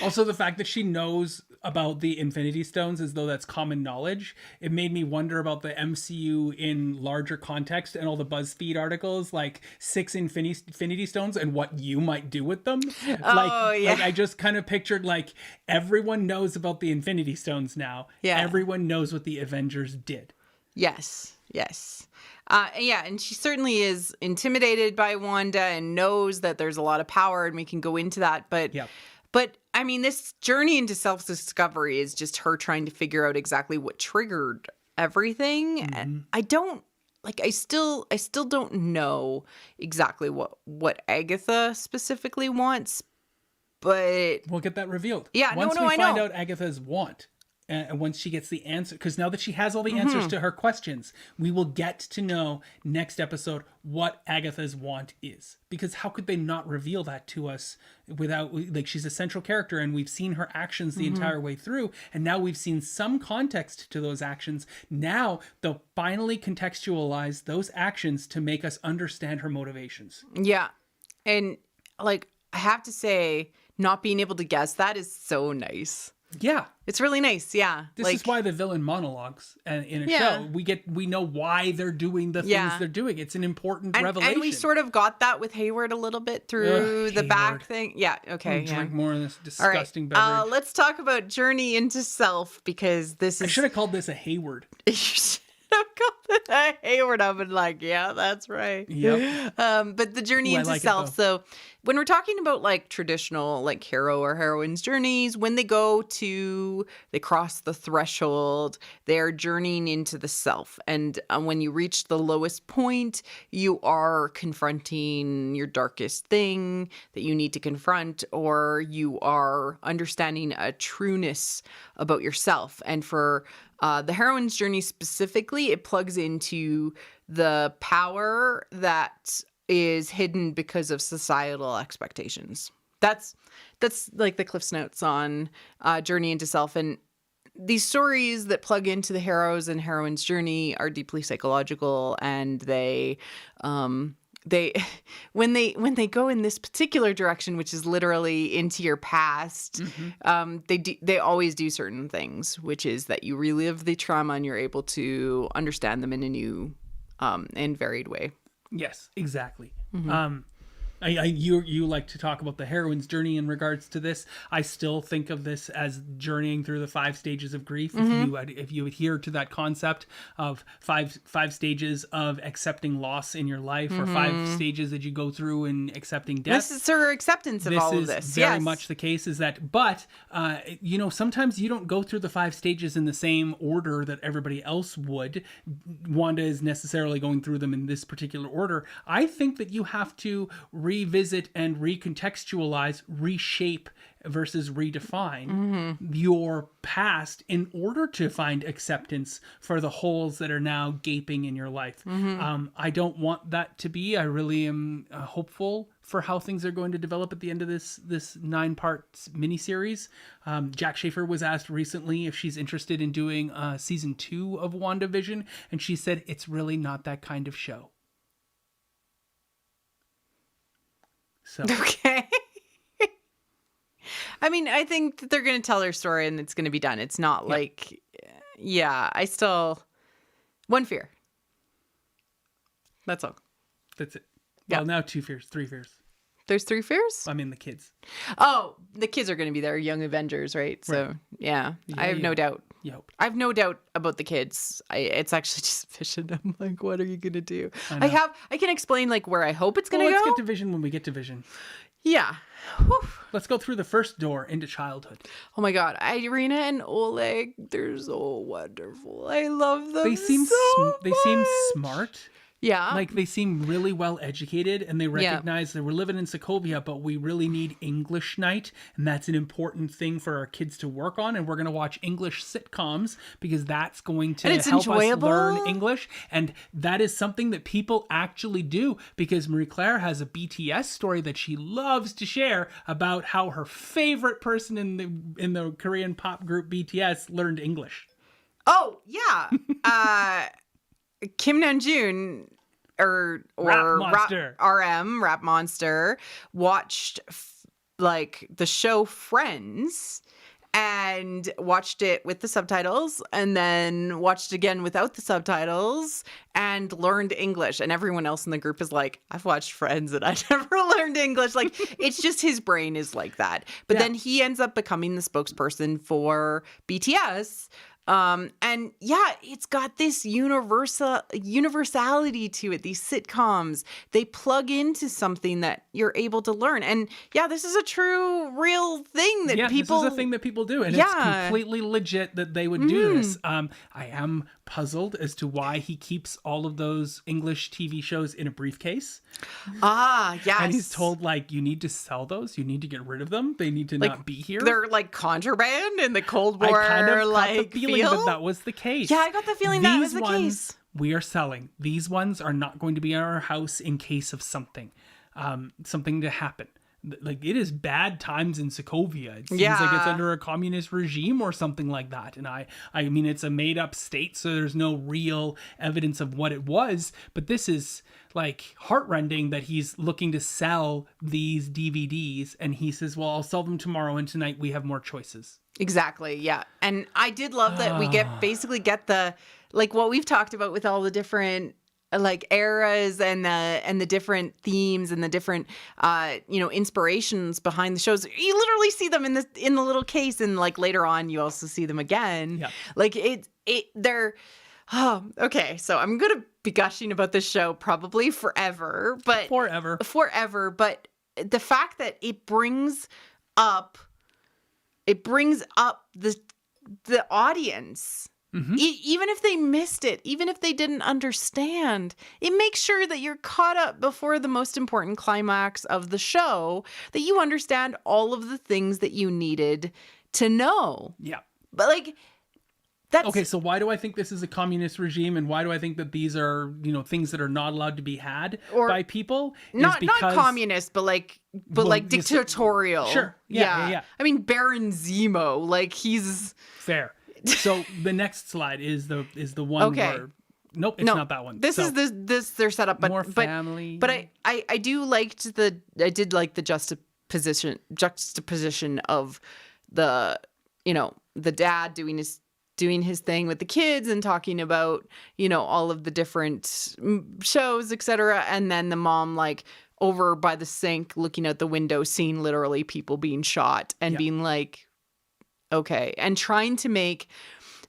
Also, the fact that she knows about the Infinity Stones as though that's common knowledge, it made me wonder about the MCU in larger context and all the BuzzFeed articles, like 6 Infinity Stones and what you might do with them. Like I just kind of pictured, like, everyone knows about the Infinity Stones now. Yeah. Everyone knows what the Avengers did. Yes. And she certainly is intimidated by Wanda and knows that there's a lot of power, and we can go into that. But I mean, this journey into self-discovery is just her trying to figure out exactly what triggered everything. And I still don't know exactly what Agatha specifically wants, but we'll get that revealed. Yeah, once I we know. find out Agatha's want. And once she gets the answer, because now that she has all the answers to her questions, we will get to know next episode what Agatha's want is. Because how could they not reveal that to us without, like, she's a central character and we've seen her actions the entire way through. And now we've seen some context to those actions. Now they'll finally contextualize those actions to make us understand her motivations. Yeah. And, like, I have to say, not being able to guess that is so nice. Yeah. It's really nice, yeah. This is why the villain monologues in a show, we know why they're doing the things they're doing. It's an important revelation. And we sort of got that with Hayward a little bit through the back thing. Yeah, okay. Drink more of this disgusting beverage. Let's talk about Journey into Self, because this is... I should have called this a Hayward. You should have called it a Hayward. I've been like, yeah, that's right. Yep. But the Journey into Self. So when we're talking about, like, traditional, like, hero or heroine's journeys, when they cross the threshold, they're journeying into the self. And when you reach the lowest point, you are confronting your darkest thing that you need to confront, or you are understanding a trueness about yourself. And for the heroine's journey specifically, it plugs into the power that is hidden because of societal expectations. That's like the Cliff's Notes on Journey into Self. And these stories that plug into the heroes and heroine's journey are deeply psychological, and they when they go in this particular direction, which is literally into your past, they always do certain things, which is that you relive the trauma and you're able to understand them in a new and varied way. Yes, exactly. You like to talk about the heroine's journey in regards to this. I still think of this as journeying through the 5 stages of grief. If you adhere to that concept of five stages of accepting loss in your life, or 5 stages that you go through in accepting death. This is her acceptance of all of this. This is very much the case. Is that, but sometimes you don't go through the 5 stages in the same order that everybody else would. Wanda is necessarily going through them in this particular order. I think that you have to revisit and recontextualize, reshape versus redefine your past in order to find acceptance for the holes that are now gaping in your life. I don't want that to be. I really am hopeful for how things are going to develop at the end of this 9-part miniseries. Jack Schaefer was asked recently if she's interested in doing season 2 of WandaVision, and she said it's really not that kind of show. So. Okay. I mean, I think that they're going to tell their story and it's going to be done. It's not like, I still, one fear. That's all. That's it. Well, now 2 fears, 3 fears. There's 3 fears? I mean, the kids. Oh, the kids are going to be there, young Avengers, right? So, I have no doubt. Yep. I have no doubt about the kids. It's actually just Vision. I'm like, what are you going to do? I can explain like where I hope it's going to go. Let's get to Vision when we get to Vision. Yeah. Whew. Let's go through the first door into childhood. Oh my God. Irina and Oleg, they're so wonderful. I love them. They seem smart. Yeah. Like they seem really well educated and they recognize that we're living in Sokovia, but we really need English night. And that's an important thing for our kids to work on. And we're going to watch English sitcoms because that's going to help us learn English. And that is something that people actually do because Marie-Claire has a BTS story that she loves to share about how her favorite person in the Korean pop group BTS learned English. Oh, yeah. Kim Namjoon or Rap Monster watched like the show Friends and watched it with the subtitles and then watched it again without the subtitles and learned English. And everyone else in the group is like, I've watched Friends and I never learned English. Like, it's just his brain is like that. But then he ends up becoming the spokesperson for BTS. And it's got this universality to it. These sitcoms, they plug into something that you're able to learn. And this is a true, real thing that people... this is a thing that people do. And it's completely legit that they would do this. I am puzzled as to why he keeps all of those English TV shows in a briefcase. Yes. And he's told, like, you need to sell those. You need to get rid of them. They need to not be here. They're like contraband in the Cold War. I kind of got the feeling that was the case. Yeah, I got the feeling that was the case. We are selling. These ones are not going to be in our house in case of something to happen. Like, it is bad times in Sokovia. It seems like it's under a communist regime or something like that. And I mean, it's a made up state, so there's no real evidence of what it was. But this is like heartrending that he's looking to sell these DVDs. And he says, well, I'll sell them tomorrow. And tonight we have more choices. Exactly. Yeah. And I did love that we get the, like what we've talked about with all the different like eras and the different themes and the different inspirations behind the shows. You literally see them in the little case, and like later on you also see them again. Yeah. Like they're okay. So I'm gonna be gushing about this show probably forever. But the fact that it brings up the audience. Mm-hmm. Even if they missed it, even if they didn't understand, it makes sure that you're caught up before the most important climax of the show, that you understand all of the things that you needed to know. Yeah. But like, that's... Okay, so why do I think this is a communist regime, and why do I think that these are, things that are not allowed to be had by people? Not communist, but like dictatorial. Sure. Yeah. I mean, Baron Zemo, like he's... Fair. So the next slide is the one where nope, it's not that one. This is their setup, but more family. But I did like the juxtaposition of the, you know, the dad doing his thing with the kids and talking about, you know, all of the different shows, etc., and then the mom like over by the sink looking out the window, seeing literally people being shot and being like, okay, and trying to make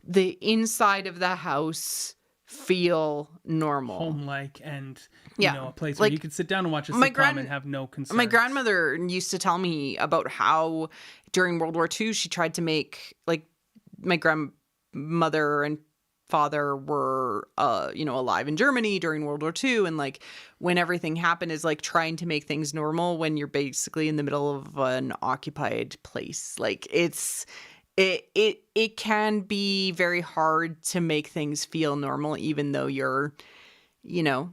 the inside of the house feel normal, home-like, and you know, a place where you could sit down and watch a sitcom and have no concerns. My grandmother used to tell me about how during World War II she tried to make, like, my grandmother and father were you know, alive in Germany during World War II, and like when everything happened is like trying to make things normal when you're basically in the middle of an occupied place. Like it can be very hard to make things feel normal, even though you're, you know,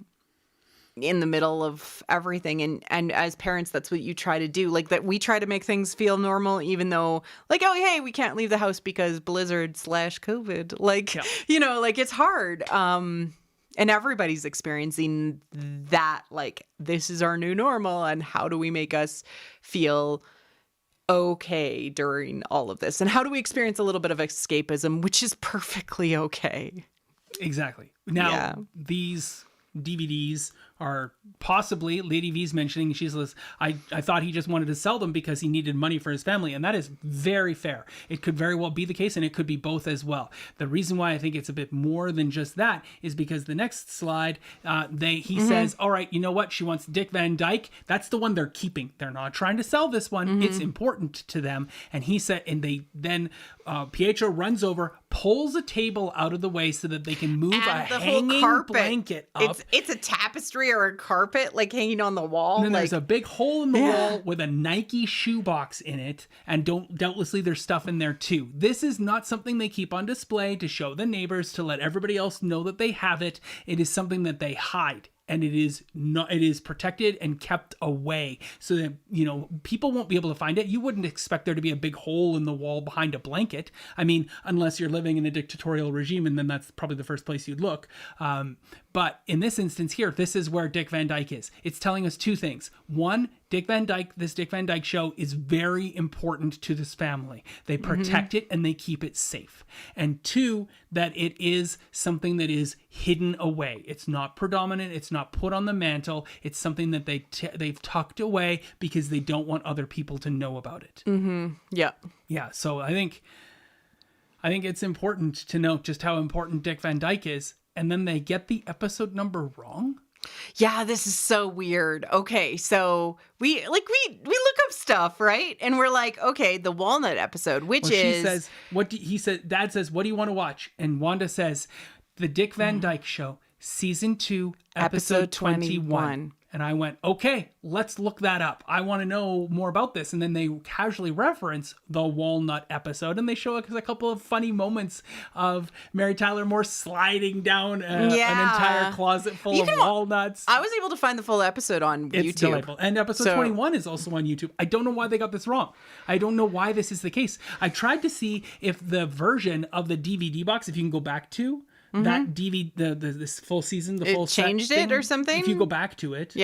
in the middle of everything. And as parents, that's what you try to do. Like that we try to make things feel normal, even though like, oh, hey, we can't leave the house because blizzard/COVID. Like, you know, like it's hard. And everybody's experiencing that, like, this is our new normal, and how do we make us feel okay during all of this, and how do we experience a little bit of escapism, which is perfectly okay. Exactly. Now these DVDs are possibly, Lady V's mentioning, she says, I thought he just wanted to sell them because he needed money for his family, and that is very fair. It could very well be the case, and it could be both as well. The reason why I think it's a bit more than just that is because the next slide, he says, all right, you know what? She wants Dick Van Dyke. That's the one they're keeping. They're not trying to sell this one. It's important to them. And he said, and they then, Pietro runs over, pulls a table out of the way so that they can move a hanging blanket up. It's a tapestry or a carpet like hanging on the wall. And then there's a big hole in the wall with a Nike shoebox in it, and doubtlessly there's stuff in there too. This is not something they keep on display to show the neighbors, to let everybody else know that they have it. It is something that they hide. And it is protected and kept away so that, you know, people won't be able to find it. You wouldn't expect there to be a big hole in the wall behind a blanket. I mean, unless you're living in a dictatorial regime, and then that's probably the first place you'd look. But in this instance here, this is where Dick Van Dyke is. It's telling us two things. One, this Dick Van Dyke show is very important to this family. They protect it and they keep it safe. And two, that it is something that is hidden away. It's not predominant. It's not put on the mantle. It's something that they've tucked away because they don't want other people to know about it. Yeah. Yeah. So I think it's important to note just how important Dick Van Dyke is. And then they get the episode number wrong. Yeah, this is so weird. Okay, so we look up stuff, right? And we're like, okay, the walnut episode, she says, Dad says, what do you want to watch? And Wanda says, the Dick Van Dyke Show, season 2, episode 21. And I went, okay, let's look that up. I want to know more about this. And then they casually reference the walnut episode, and they show us a couple of funny moments of Mary Tyler Moore sliding down an entire closet full of walnuts. I was able to find the full episode on YouTube. It's delightful. And episode 21 is also on YouTube. I don't know why they got this wrong. I don't know why this is the case. I tried to see if the version of the DVD box, if you can go back to, that DVD, this full season, the full set changed thing, it or something. If you go back to it,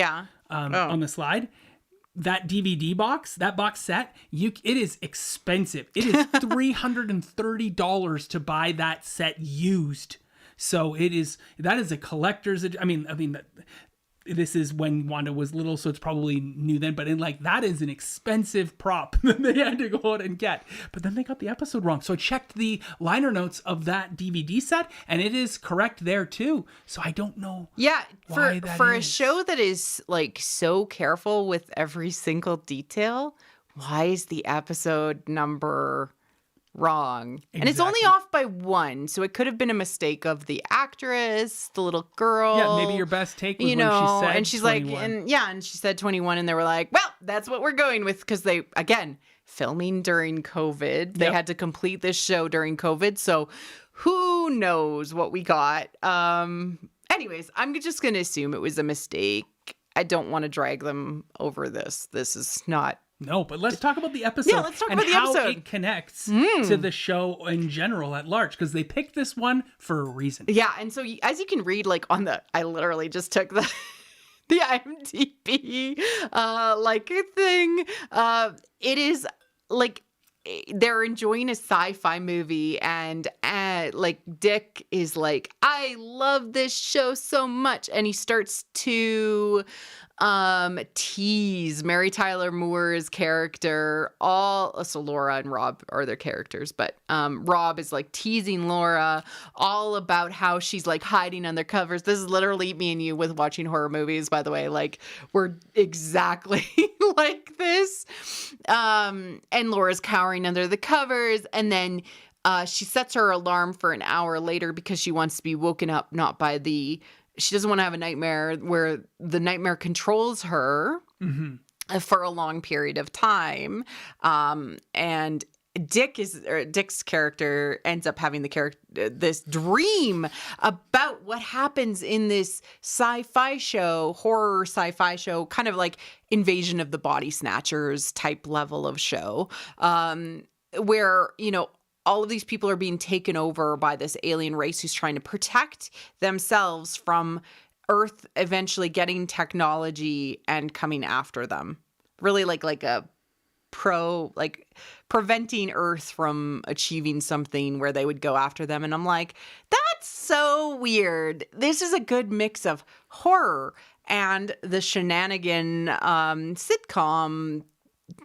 on the slide, that DVD box, that box set, it is expensive. It is $330 to buy that set used. So that is a collector's. I mean. This is when Wanda was little, so it's probably new then. But that is an expensive prop that they had to go out and get. But then they got the episode wrong. So I checked the liner notes of that DVD set, and it is correct there too. So I don't know. Yeah, for a show that is like so careful with every single detail, why is the episode number wrong? Exactly. And it's only off by 1, so it could have been a mistake of the actress, the little girl. Yeah, maybe your best take was when she said and she's 21. and she said 21, and they were like, well, that's what we're going with, because they, again, filming during COVID. They had to complete this show during COVID, so who knows what we got. Anyways, I'm just going to assume it was a mistake. I don't want to drag them over this. This is not No, but let's talk about the episode. Yeah, let's talk about the episode. How it connects to the show in general at large, because they picked this one for a reason. Yeah, and so as you can read, like I literally just took the IMDb thing. It is like they're enjoying a sci-fi movie, and Dick is like, I love this show so much, and he starts to tease Mary Tyler Moore's character. So Laura and Rob are their characters, but Rob is like teasing Laura all about how she's like hiding under covers. This is literally me and you with watching horror movies, by the way. Like, we're exactly like this. And Laura's cowering under the covers, and then she sets her alarm for an hour later because she wants to be woken up she doesn't want to have a nightmare where the nightmare controls her for a long period of time. And Dick's character ends up having this dream about what happens in this horror sci-fi show, kind of like Invasion of the Body Snatchers type level of show, where, all of these people are being taken over by this alien race who's trying to protect themselves from Earth eventually getting technology and coming after them. Really like preventing Earth from achieving something where they would go after them. And I'm like, that's so weird. This is a good mix of horror and the shenanigan sitcom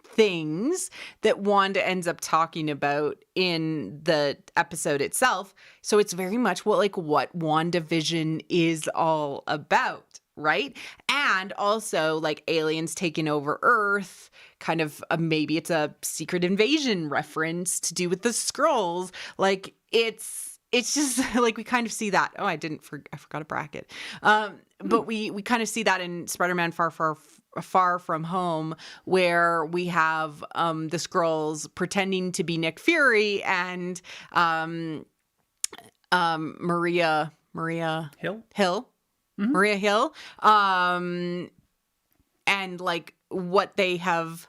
things that Wanda ends up talking about in the episode itself. So it's very much what WandaVision is all about, right? And also like aliens taking over Earth, kind of maybe it's a secret invasion reference to do with the Skrulls. Like it's just like we kind of see that. Oh, I forgot a bracket. But we kind of see that in Spider-Man Far From Home, where we have the Skrulls pretending to be Nick Fury and Maria Hill. Mm-hmm. Maria Hill, and like what they have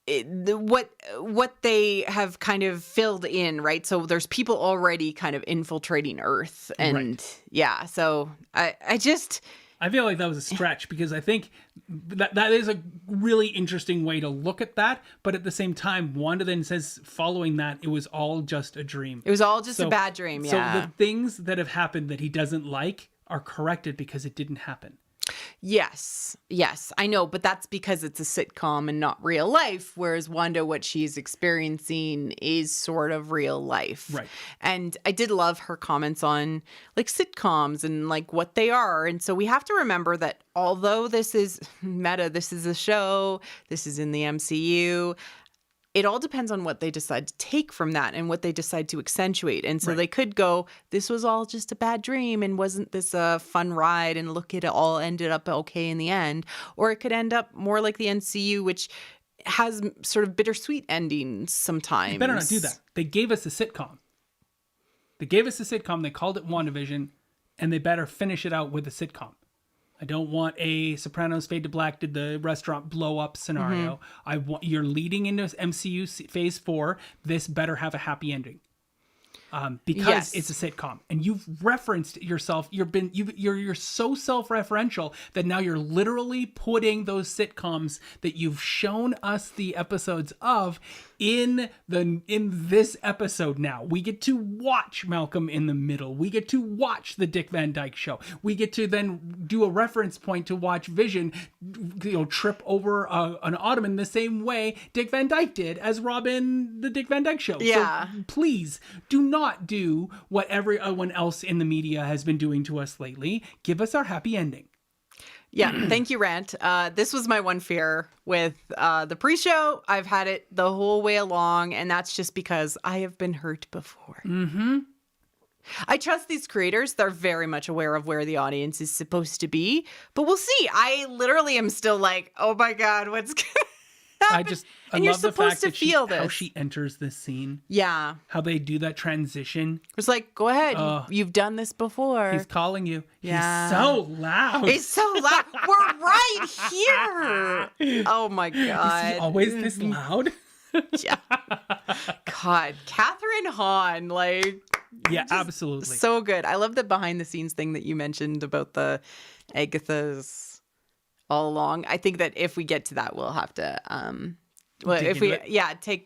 what they have kind of filled in, right? So there's people already kind of infiltrating Earth, and right. Yeah, so I feel like that was a stretch, because I think that is a really interesting way to look at that. But at the same time, Wanda then says following that, it was all just a dream. It was all just a bad dream, yeah. So the things that have happened that he doesn't like are corrected because it didn't happen. Yes, I know, but that's because it's a sitcom and not real life, whereas Wanda, what she's experiencing is sort of real life. Right. And I did love her comments on like sitcoms and like what they are. And so we have to remember that although this is meta, this is a show, this is in the MCU, it all depends on what they decide to take from that and what they decide to accentuate. And so They could go, this was all just a bad dream, and wasn't this a fun ride, and look, it all ended up okay in the end. Or it could end up more like the MCU, which has sort of bittersweet endings sometimes. They better not do that. They gave us a sitcom. They called it WandaVision, and they better finish it out with a sitcom. I don't want a Sopranos fade to black, did the restaurant blow up scenario. Mm-hmm. I want, you're leading into MCU phase 4. This better have a happy ending. Because it's a sitcom, and you've referenced yourself. You're so self-referential that now you're literally putting those sitcoms that you've shown us the episodes of in this episode. Now we get to watch Malcolm in the Middle. We get to watch the Dick Van Dyke Show. We get to then do a reference point to watch Vision, trip over an ottoman the same way Dick Van Dyke did as Robin, the Dick Van Dyke Show. Yeah. So please do not do what everyone else in the media has been doing to us lately. Give us our happy ending. Yeah, thank you, Rant. This was my one fear with the pre-show. I've had it the whole way along, and that's just because I have been hurt before. Mm-hmm. I trust these creators. They're very much aware of where the audience is supposed to be, but we'll see. I literally am still like, oh my God, what's going to happened. I you're love the supposed fact to that feel this. how she enters this scene. Yeah. How they do that transition. It's like, go ahead. You've done this before. He's calling you. Yeah. He's so loud. He's so loud. We're right here. Oh my God. Is he always this loud? Yeah. God. Catherine Hahn, like. Yeah, absolutely. So good. I love the behind the scenes thing that you mentioned about the Agatha's all along. I think that if we get to that, we'll have to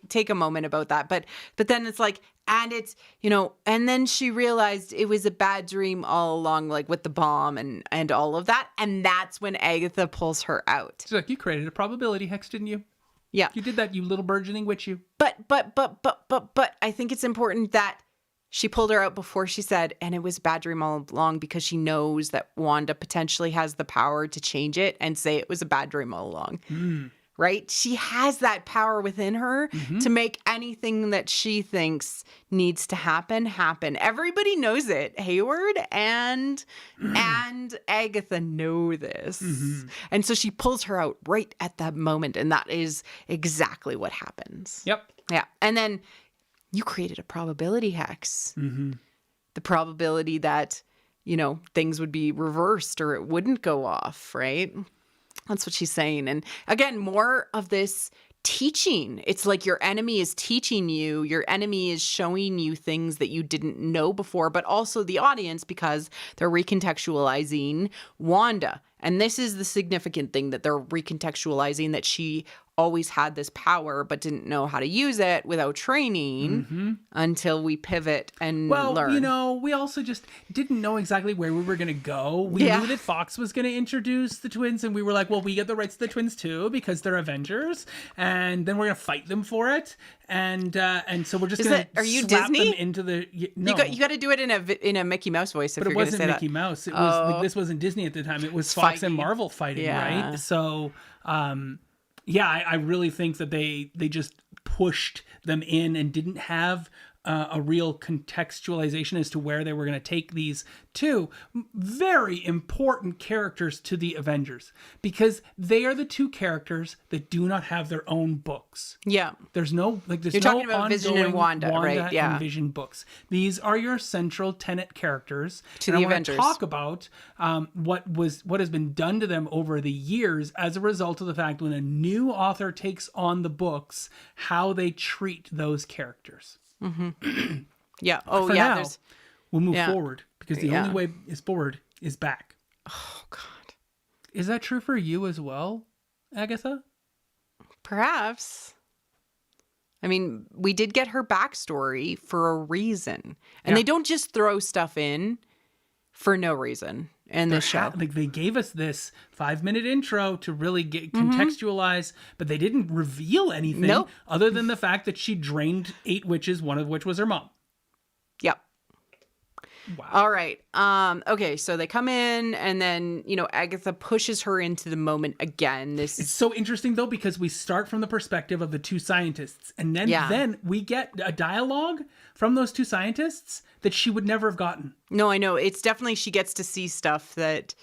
take a moment about that. But then it's like, and it's, and then she realized it was a bad dream all along, like with the bomb and all of that. And that's when Agatha pulls her out. She's like, you created a probability hex, didn't you? Yeah. You did that, you little burgeoning witch, you. But I think it's important that she pulled her out before she said, and it was a bad dream all along, because she knows that Wanda potentially has the power to change it and say it was a bad dream all along. Right? She has that power within her to make anything that she thinks needs to happen. Everybody knows it. Hayward and Agatha know this. And so she pulls her out right at that moment. And that is exactly what happens. Yep. Yeah. And then you created a probability hex. The probability that, things would be reversed or it wouldn't go off, right? That's what she's saying. And again, more of this teaching. It's like your enemy is teaching you. Your enemy is showing you things that you didn't know before, but also the audience, because they're recontextualizing Wanda. And this is the significant thing, that they're recontextualizing that she always had this power but didn't know how to use it without training until we pivot and learn. We also just didn't know exactly where we were going to go. We knew that Fox was going to introduce the twins, and we were like, well, we get the rights to the twins too because they're Avengers, and then we're going to fight them for it. And so we're just going to slap Disney? them into the... No. You got to do it in a Mickey Mouse voice if but you're going to say that. But it wasn't Mickey Mouse. It was this wasn't Disney at the time. It was Fox and Marvel fighting, right? So... I really think that they just pushed them in and didn't have a real contextualization as to where they were going to take these two very important characters to the Avengers, because they are the two characters that do not have their own books. Yeah. You're talking about Vision and Wanda, right? Yeah. And Vision books. These are your central tenet characters. To the Avengers. I want to talk about what has been done to them over the years as a result of the fact when a new author takes on the books, how they treat those characters. Yeah. Oh, for now, we'll move forward, because the only way is forward is back. Oh, God. Is that true for you as well, Agatha? Perhaps. I mean, we did get her backstory for a reason. And they don't just throw stuff in for no reason in this show. They gave us this 5-minute intro to really get contextualize, but they didn't reveal anything other than the fact that she drained 8 witches, one of which was her mom. Yep. Wow. All right. Okay, so they come in, and then, Agatha pushes her into the moment again. It's so interesting, though, because we start from the perspective of the two scientists, and then we get a dialogue from those two scientists that she would never have gotten. No, I know. It's definitely, she gets to see stuff that...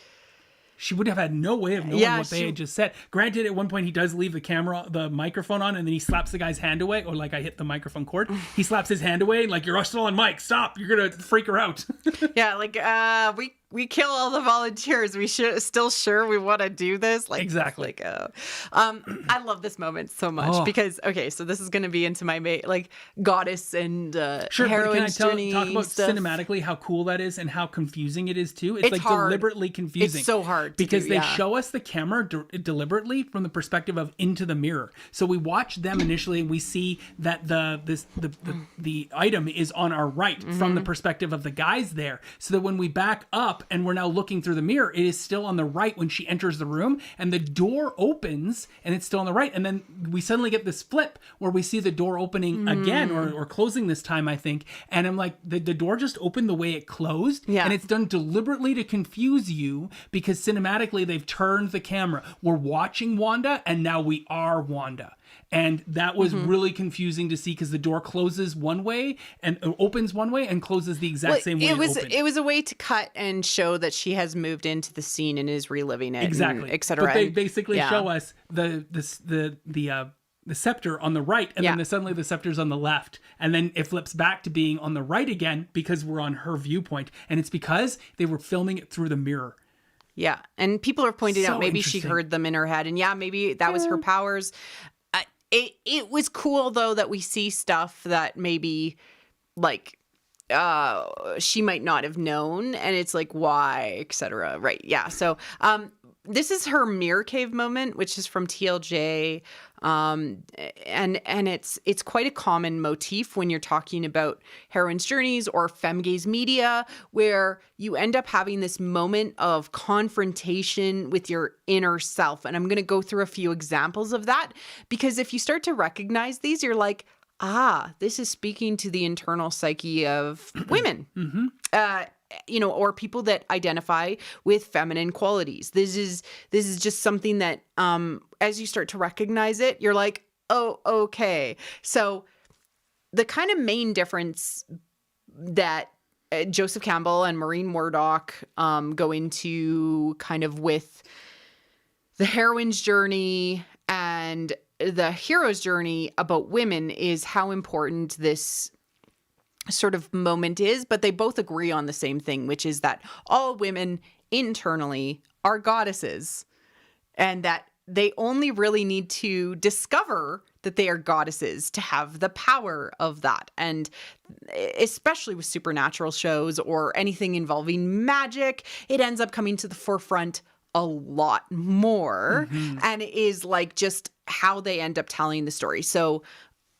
She would have had no way of knowing what they had just said. Granted, at one point he does leave the microphone on, and then he slaps the guy's hand away. Or like, I hit the microphone cord. He slaps his hand away, like, you're still on mic. Stop. You're going to freak her out. Yeah, like, we kill all the volunteers. We still sure we want to do this? Like, exactly. I love this moment so much because, okay, so this is going to be into my goddess and heroine's journey. Talk about stuff. Cinematically how cool that is and how confusing it is too. It's like hard. Deliberately confusing. It's so hard because they show us the camera deliberately from the perspective of into the mirror. So we watch them initially, and we see that the item is on our right from the perspective of the guys there. So that when we back up and we're now looking through the mirror, it is still on the right when she enters the room, and the door opens and it's still on the right. And then we suddenly get this flip where we see the door opening again or closing this time, I think. And I'm like, the door just opened the way it closed. Yeah. And it's done deliberately to confuse you because cinematically they've turned the camera. We're watching Wanda, and now we are Wanda. And that was really confusing to see because the door closes one way and opens one way and closes the exact same way it opened. It was a way to cut and show that she has moved into the scene and is reliving it. Exactly. Et cetera. But they basically show us the the scepter on the right, and then suddenly the scepter's on the left, and then it flips back to being on the right again because we're on her viewpoint, and it's because they were filming it through the mirror. Yeah, and people are pointing out maybe she heard them in her head, and maybe that was her powers. It was cool though that we see stuff that maybe like she might not have known, and it's like why, etc. Right? Yeah. So this is her mirror cave moment, which is from TLJ, and it's quite a common motif when you're talking about heroines' journeys or femgaze media, where you end up having this moment of confrontation with your inner self. And I'm going to go through a few examples of that, because if you start to recognize these, you're like, this is speaking to the internal psyche of women. Or people that identify with feminine qualities. This is just something that, as you start to recognize it, you're like, oh, okay. So the kind of main difference that Joseph Campbell and Maureen Murdoch go into kind of with the heroine's journey and the hero's journey about women is how important this sort of moment is, but they both agree on the same thing, which is that all women internally are goddesses, and that they only really need to discover that they are goddesses to have the power of that. And especially with supernatural shows or anything involving magic, it ends up coming to the forefront a lot more, and it is like just how they end up telling the story. So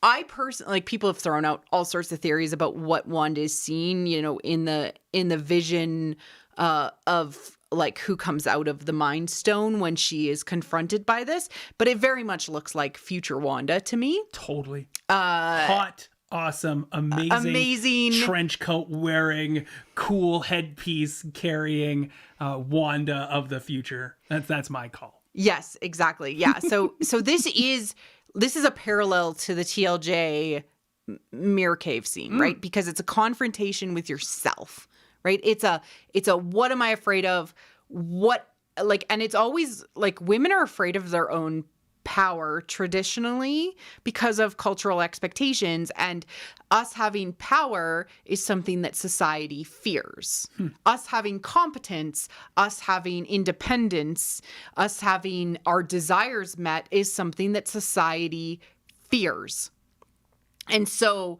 I personally, like, people have thrown out all sorts of theories about what Wanda is seeing, in the vision of like who comes out of the Mind Stone when she is confronted by this, but it very much looks like future Wanda to me. Totally. Hot, awesome, amazing trench coat wearing, cool headpiece carrying Wanda of the future. That's my call. Yes, exactly. Yeah. So this is a parallel to the TLJ mirror cave scene, right? Because it's a confrontation with yourself, right? It's a what am I afraid of? And it's always like women are afraid of their own power traditionally because of cultural expectations, and us having power is something that society fears. Us having competence, us having independence, us having our desires met is something that society fears. And so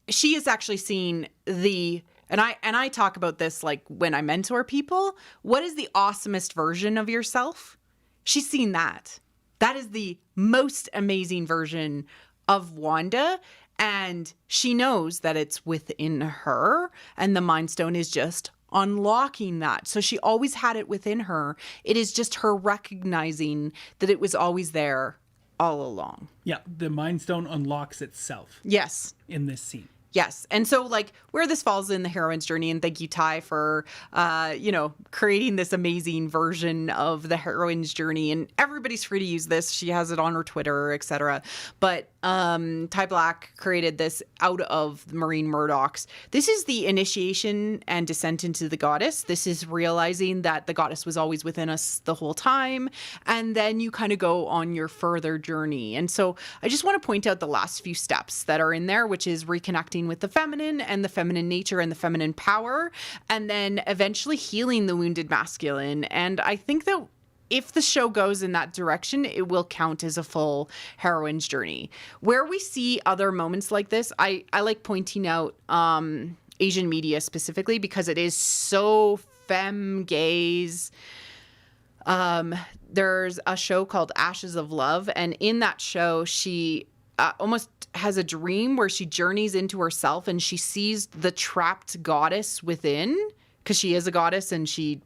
she is actually seeing and I talk about this like when I mentor people, what is the awesomest version of yourself? She's seen that. That is the most amazing version of Wanda, and she knows that it's within her, and the Mind Stone is just unlocking that. So she always had it within her. It is just her recognizing that it was always there all along. Yeah, the Mind Stone unlocks itself. Yes. In this scene. Yes. And so like where this falls in the heroine's journey, and thank you, Ty, for, creating this amazing version of the heroine's journey, and everybody's free to use this. She has it on her Twitter, etc. But Ty Black created this out of Maureen Murdoch's. This is the initiation and descent into the goddess. This is realizing that the goddess was always within us the whole time. And then you kind of go on your further journey. And so I just want to point out the last few steps that are in there, which is reconnecting with the feminine and the feminine nature and the feminine power, and then eventually healing the wounded masculine. And I think that if the show goes in that direction, it will count as a full heroine's journey. Where we see other moments like this, I like pointing out Asian media specifically because it is so femme-gaze. There's a show called Ashes of Love, and in that show, she almost has a dream where she journeys into herself and she sees the trapped goddess within, because she is a goddess,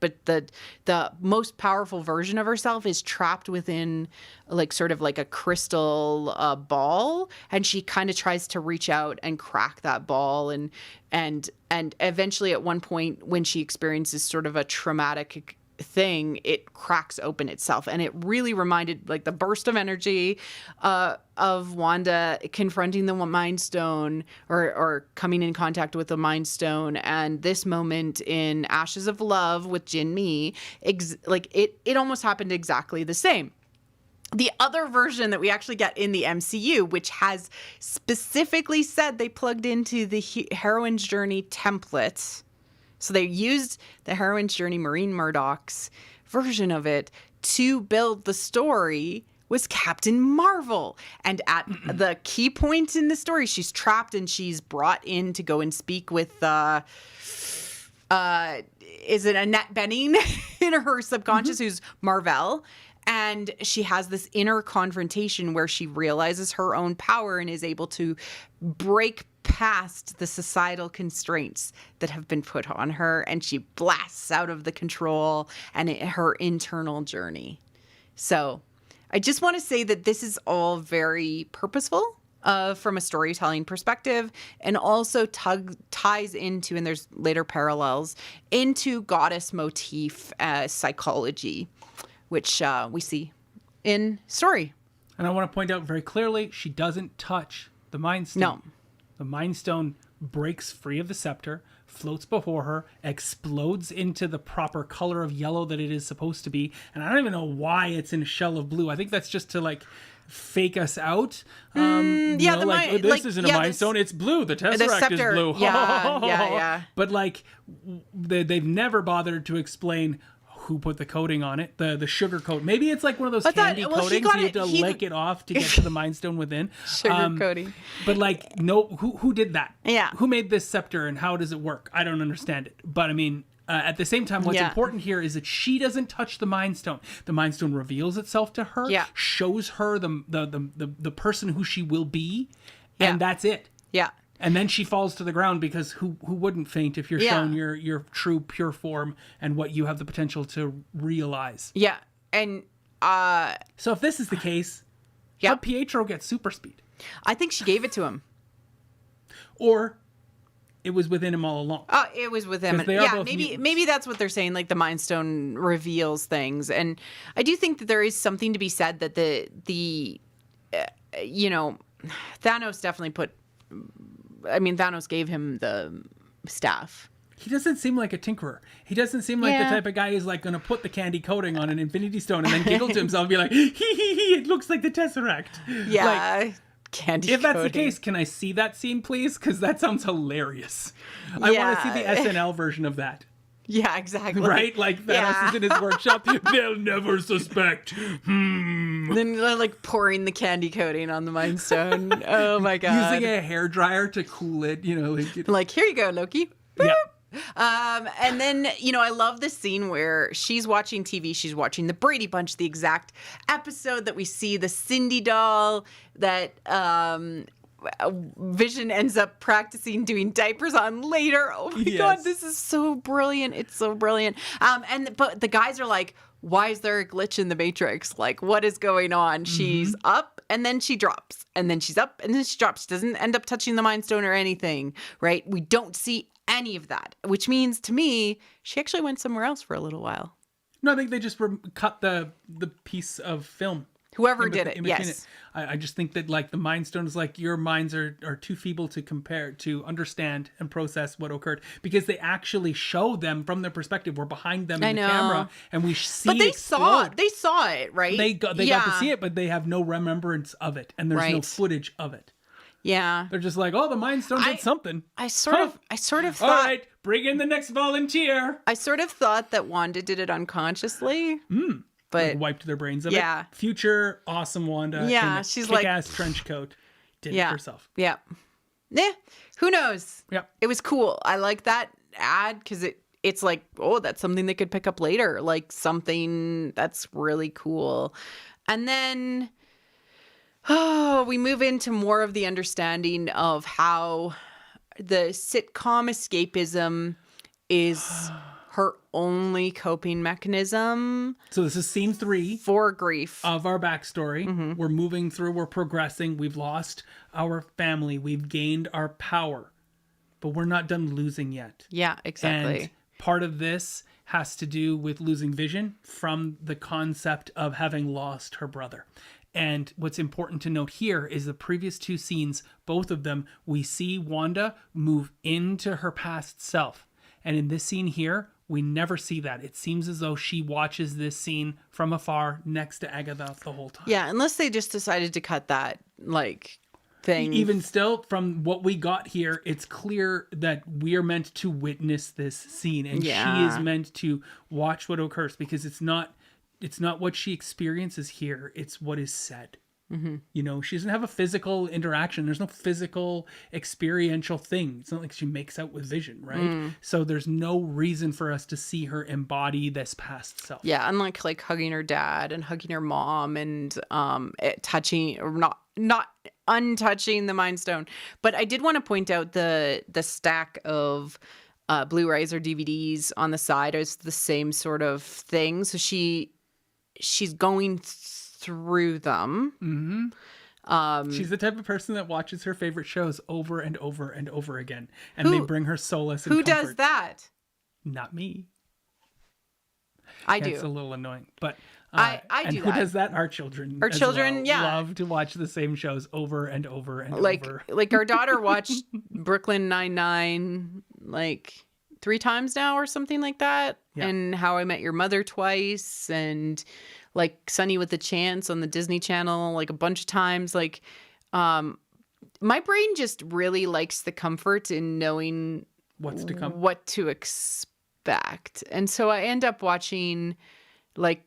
but the most powerful version of herself is trapped within like sort of like a crystal ball, and she kind of tries to reach out and crack that ball, and eventually at one point when she experiences sort of a traumatic thing, it cracks open itself. And it really reminded like the burst of energy of Wanda confronting the Mind Stone or coming in contact with the Mind Stone, and this moment in Ashes of Love with Jin Mi, it almost happened exactly the same. the other version that we actually get in the MCU, which has specifically said they plugged into the heroine's journey template. So they used the heroine's journey, Maureen Murdoch's version of it, to build the story, was Captain Marvel. And at the key point in the story, she's trapped and she's brought in to go and speak with, is it Annette Bening in her subconscious, who's Marvel? And she has this inner confrontation where she realizes her own power and is able to break past the societal constraints that have been put on her. And she blasts out of the control and her internal journey. So I just want to say that this is all very purposeful from a storytelling perspective, and also ties into, and there's later parallels, into goddess motif psychology, which we see in story. And I want to point out very clearly, she doesn't touch the Mind Stone. No. The Mind Stone breaks free of the scepter, floats before her, explodes into the proper color of yellow that it is supposed to be. And I don't even know why it's in a shell of blue. I think that's just to like fake us out. This isn't a Mind Stone, it's blue. The Tesseract is blue. Yeah. But like, they've never bothered to explain who put the coating on it, the sugar coat. Maybe it's like one of those candy coatings you have to lick it off to get to the Mind Stone within. Sugar coating. But like, no, who did that? Yeah. Who made this scepter and how does it work? I don't understand it. But I mean, at the same time, what's important here is that she doesn't touch the Mind Stone. The Mind Stone reveals itself to her, shows her the person who she will be, and that's it. Yeah. And then she falls to the ground because who wouldn't faint if you're shown your true pure form and what you have the potential to realize. Yeah. And so if this is the case, how'd Pietro get super speed? I think she gave it to him. Or it was within him all along. It was with him. Maybe that's what they're saying, like the Mind Stone reveals things. And I do think that there is something to be said that the Thanos definitely Thanos gave him the staff. He doesn't seem like a tinkerer. He doesn't seem like the type of guy who's like going to put the candy coating on an Infinity Stone and then giggle to himself and be like, it looks like the Tesseract. Yeah, like, candy If that's the case, can I see that scene, please? Because that sounds hilarious. I want to see the SNL version of that. Yeah, exactly. Right? Like Thanos is in his workshop. They'll never suspect. Then like pouring the candy coating on the Mind Stone. Oh my god. Using a hairdryer to cool it, like here you go, Loki. Boop. Yeah. And then, I love this scene where she's watching TV. She's watching the Brady Bunch, the exact episode that we see the Cindy doll that Vision ends up practicing doing diapers on later. Oh my god, this is so brilliant. It's so brilliant. But the guys are like, why is there a glitch in the Matrix? Like, what is going on? She's up and then she drops, and then she's up and then she drops. She doesn't end up touching the Mind Stone or anything, right? We don't see any of that, which means to me, she actually went somewhere else for a little while. No, I think they just cut the piece of film. Whoever did it, yes. I just think that like the Mind Stone is like your minds are too feeble to compare, to understand and process what occurred, because they actually show them from their perspective. We're behind them in the camera and we see but they explode. They saw it, right? They got to see it, but they have no remembrance of it, and there's no footage of it. Yeah. They're just like, oh, the Mind Stone did something. I sort of thought, all right, bring in the next volunteer. I sort of thought that Wanda did it unconsciously. But like wiped their brains of it. Future awesome Wanda. Yeah, she's like kick-ass trench coat. Did it herself. Yeah. Who knows? Yeah. It was cool. I like that ad because it's like, oh, that's something they could pick up later. Like something that's really cool. And then we move into more of the understanding of how the sitcom escapism is her only coping mechanism. So this is scene 3 for grief of our backstory. We're moving through, we're progressing. We've lost our family. We've gained our power, but we're not done losing yet. Yeah, exactly. And part of this has to do with losing Vision from the concept of having lost her brother. And what's important to note here is the previous 2 scenes, both of them, we see Wanda move into her past self. And in this scene here, We never see that. It seems as though she watches this scene from afar next to Agatha the whole time. Yeah, unless they just decided to cut that, like, thing. Even still, from what we got here, it's clear that we are meant to witness this scene, and she is meant to watch what occurs, because it's not what she experiences here, it's what is said. Mm-hmm. You know, she doesn't have a physical interaction. There's no physical experiential thing. It's not like she makes out with Vision, right? So there's no reason for us to see her embody this past self. Yeah, unlike like hugging her dad and hugging her mom and touching, or not untouching the Mind Stone. But I did want to point out the stack of Blu-rays or DVDs on the side is the same sort of thing. So she's going through them. Mm-hmm. She's the type of person that watches her favorite shows over and over and over again, and they bring her solace and comfort. Who does comfort. that? Not me. I do. It's a little annoying, but I and do who that. does that? Our children. Our children, yeah, love to watch the same shows over and over and over. Like our daughter watched Brooklyn Nine-Nine like 3 times now or something like that, and How I Met Your Mother twice, and like Sunny with a Chance on the Disney Channel like a bunch of times. Like, my brain just really likes the comfort in knowing what's to come, what to expect, and so I end up watching like.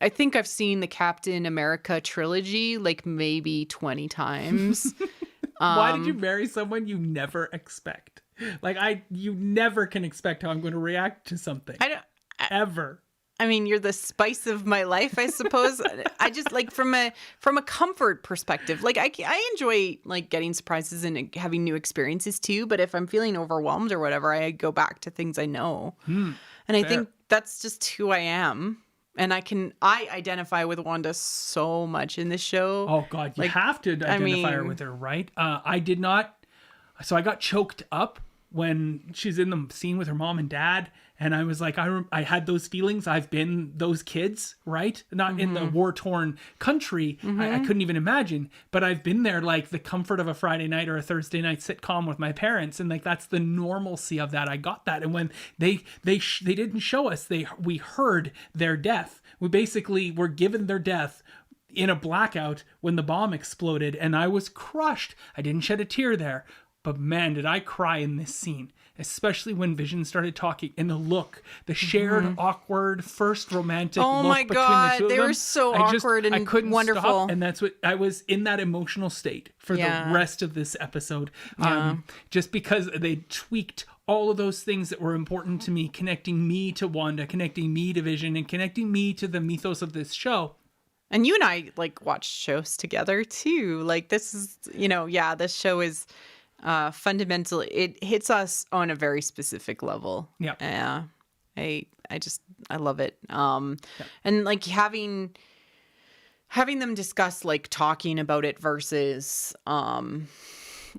I think I've seen the Captain America trilogy like maybe 20 times. Why did you marry someone you never expect? Like you never can expect how I'm going to react to something. Ever. I mean, you're the spice of my life, I suppose. I just like from a comfort perspective, like I enjoy like getting surprises and having new experiences too. But if I'm feeling overwhelmed or whatever, I go back to things I know. And I think that's just who I am. And I identify with Wanda so much in this show. Oh God, you have to identify her with her, right? I did not. So I got choked up when she's in the scene with her mom and dad. And I was like, I had those feelings. I've been those kids, right? Not in the war-torn country. I couldn't even imagine. But I've been there, like the comfort of a Friday night or a Thursday night sitcom with my parents. And like, that's the normalcy of that. I got that. And when they didn't show us, we heard their death. We basically were given their death in a blackout when the bomb exploded. And I was crushed. I didn't shed a tear there. But man, did I cry in this scene. Especially when Vision started talking, and the shared awkward first romantic look between the two of them. They were so awkward and I couldn't wonderful. Stop, and that's what I was in that emotional state for the rest of this episode. Just because they tweaked all of those things that were important to me, connecting me to Wanda, connecting me to Vision, and connecting me to the mythos of this show. And you and I like watch shows together too. Like this is, this show is. Fundamentally, it hits us on a very specific level. Yeah. I love it. And like having them discuss like talking about it versus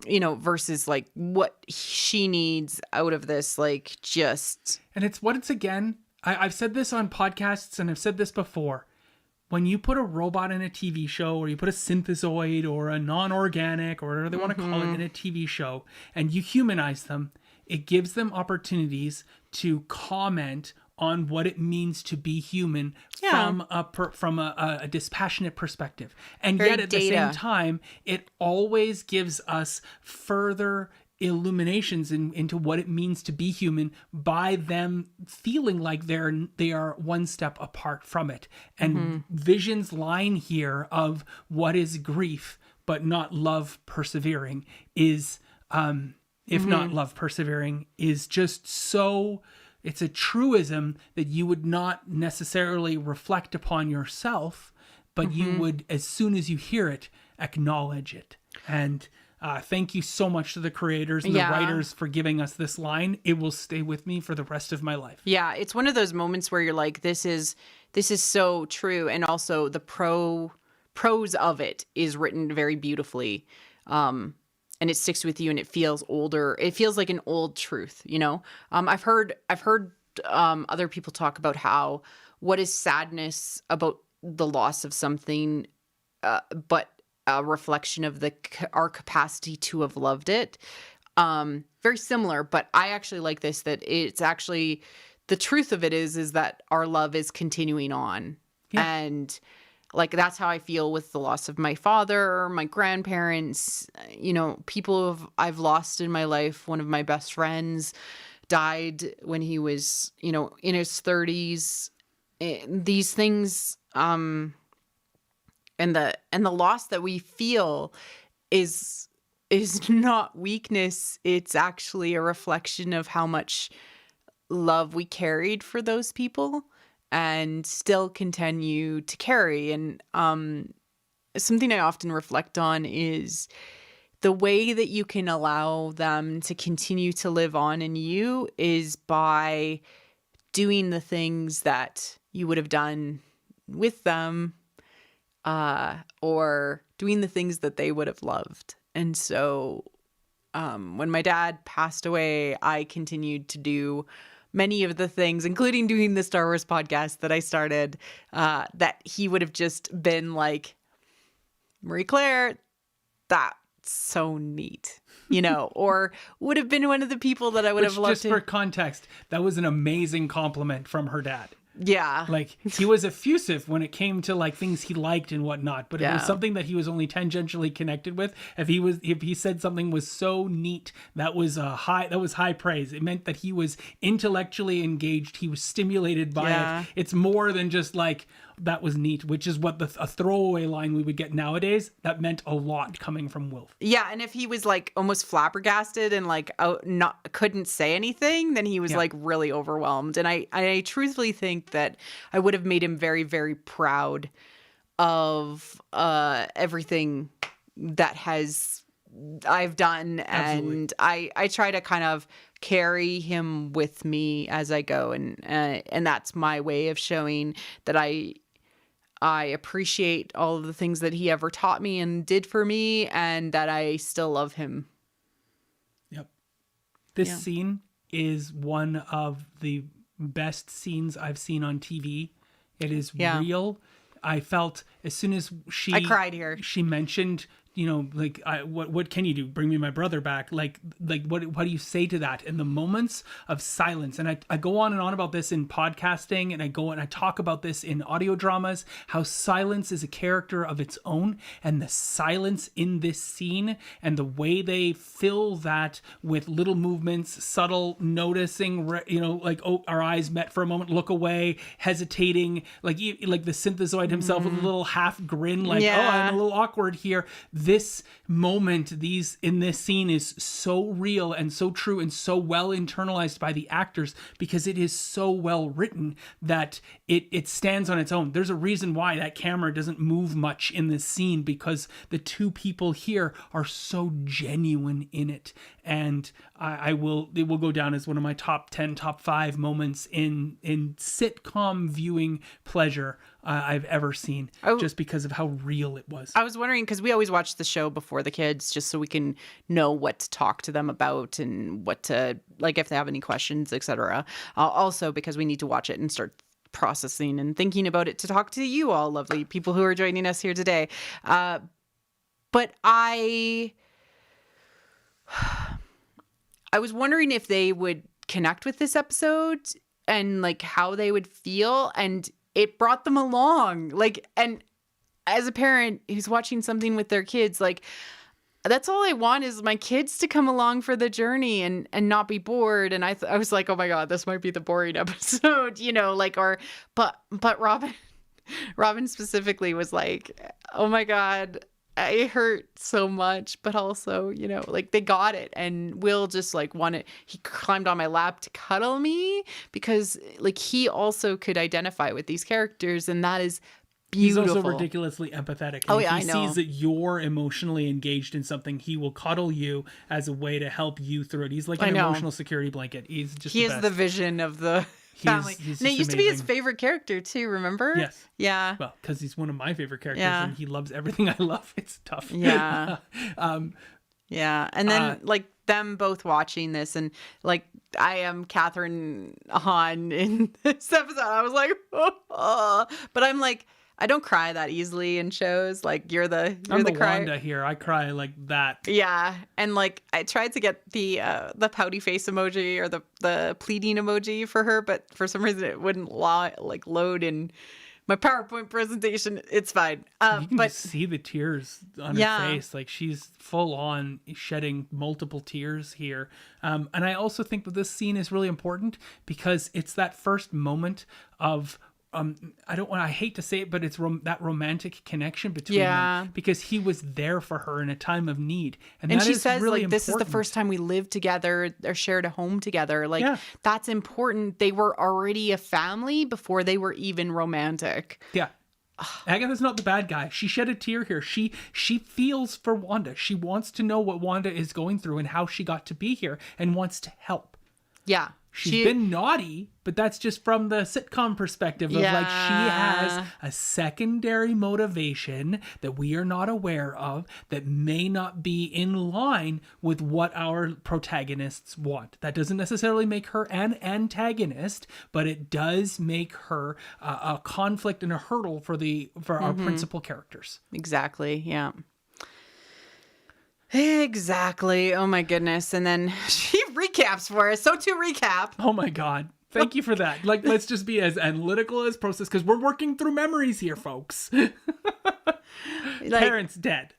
versus like what she needs out of this, like just. And it's what it's again. I've said this on podcasts and I've said this before. When you put a robot in a TV show, or you put a synthezoid or a non-organic or whatever they want to call it in a TV show, and you humanize them, it gives them opportunities to comment on what it means to be human from a dispassionate perspective. And yet at the same time, it always gives us further illuminations into what it means to be human by them feeling like they are one step apart from it. And Vision's line here of what is grief but not love persevering is if not love persevering is just so. It's a truism that you would not necessarily reflect upon yourself, but you would, as soon as you hear it, acknowledge it. And thank you so much to the creators and the writers for giving us this line. It will stay with me for the rest of my life. Yeah, it's one of those moments where you're like, this is so true. And also the prose of it is written very beautifully. And it sticks with you and it feels older. It feels like an old truth, I've heard other people talk about how what is sadness about the loss of something, but a reflection of our capacity to have loved it. Very similar, but I actually like this, that it's actually the truth of it is that our love is continuing on. Yeah. And like, that's how I feel with the loss of my father, my grandparents, you know, people I've lost in my life. One of my best friends died when he was, you know, in his 30s. These things, and the loss that we feel is not weakness. It's actually a reflection of how much love we carried for those people and still continue to carry. And something I often reflect on is the way that you can allow them to continue to live on in you is by doing the things that you would have done with them, or doing the things that they would have loved. And so when my dad passed away, I continued to do many of the things, including doing the Star Wars podcast that I started, that he would have just been like, Marie Claire, that's so neat, you know, or would have been one of the people that I would have loved. Just for context, that was an amazing compliment from her dad. Yeah. Like, he was effusive when it came to like things he liked and whatnot, but it was something that he was only tangentially connected with. If he said something was so neat, that was high praise. It meant that he was intellectually engaged. He was stimulated by it. It's more than just like, that was neat, which is what a throwaway line we would get nowadays. That meant a lot coming from Wilf. Yeah, and if he was like almost flabbergasted and like couldn't say anything, then he was like really overwhelmed. And I truthfully think that I would have made him very, very proud of everything that I've done. Absolutely. And I try to kind of carry him with me as I go, and that's my way of showing that I appreciate all of the things that he ever taught me and did for me, and that I still love him. Yep. This scene is one of the best scenes I've seen on TV. It is real. I felt as soon as I cried here. She mentioned, you know, like, what can you do? Bring me my brother back. Like what do you say to that? In the moments of silence. And I go on and on about this in podcasting, and I talk about this in audio dramas, how silence is a character of its own, and the silence in this scene and the way they fill that with little movements, subtle noticing, you know, like, oh, our eyes met for a moment, look away, hesitating, like the synthezoid himself with a little half grin, like, oh, I'm a little awkward here. This moment, in this scene is so real and so true and so well internalized by the actors, because it is so well written that it stands on its own. There's a reason why that camera doesn't move much in this scene, because the two people here are so genuine in it. And it will go down as one of my top 10, top 5 moments in sitcom viewing pleasure I've ever seen, just because of how real it was. I was wondering, because we always watch the show before the kids, just so we can know what to talk to them about and what to, like, if they have any questions, etc. Also, because we need to watch it and start processing and thinking about it to talk to you all lovely people who are joining us here today. But I was wondering if they would connect with this episode and like how they would feel, and it brought them along. Like, and as a parent who's watching something with their kids, like, that's all I want is my kids to come along for the journey and not be bored. And I was like, oh my God, this might be the boring episode, you know, like, but Robin specifically was like, oh my God, it hurt so much, but also, you know, like, they got it. And Will just like he climbed on my lap to cuddle me, because like he also could identify with these characters, and that is beautiful. He's also ridiculously empathetic. And if he sees that you're emotionally engaged in something, he will cuddle you as a way to help you through it. He's like an emotional security blanket. He is the vision of the family. And it used to be his favorite character too, remember? Yes. Yeah. Well, because he's one of my favorite characters, and he loves everything I love. It's tough. Yeah. Yeah. And then like them both watching this, and like I am Catherine Hahn in this episode. I was like, oh. But I'm like, I don't cry that easily in shows. Like you're the I'm the crier. Wanda here. I cry like that. Yeah, and like I tried to get the pouty face emoji or the pleading emoji for her, but for some reason it wouldn't load in my PowerPoint presentation. It's fine. You can but just see the tears on her face. Like she's full on shedding multiple tears here. And I also think that this scene is really important because it's that first moment of I hate to say it, but it's that romantic connection between them because he was there for her in a time of need. And that she is says, really like, this is the important. first time we lived together or shared a home together. Like, that's important. They were already a family before they were even romantic. Yeah. Agatha's not the bad guy. She shed a tear here. She feels for Wanda. She wants to know what Wanda is going through and how she got to be here and wants to help. Yeah. She's been naughty, but that's just from the sitcom perspective of like she has a secondary motivation that we are not aware of that may not be in line with what our protagonists want. That doesn't necessarily make her an antagonist, but it does make her a conflict and a hurdle for our principal characters. Exactly. Yeah. Exactly. Oh my goodness. And then she recaps for us. So to recap. Oh my God. Thank you for that. Like, let's just be as analytical as process because we're working through memories here, folks. Parents dead.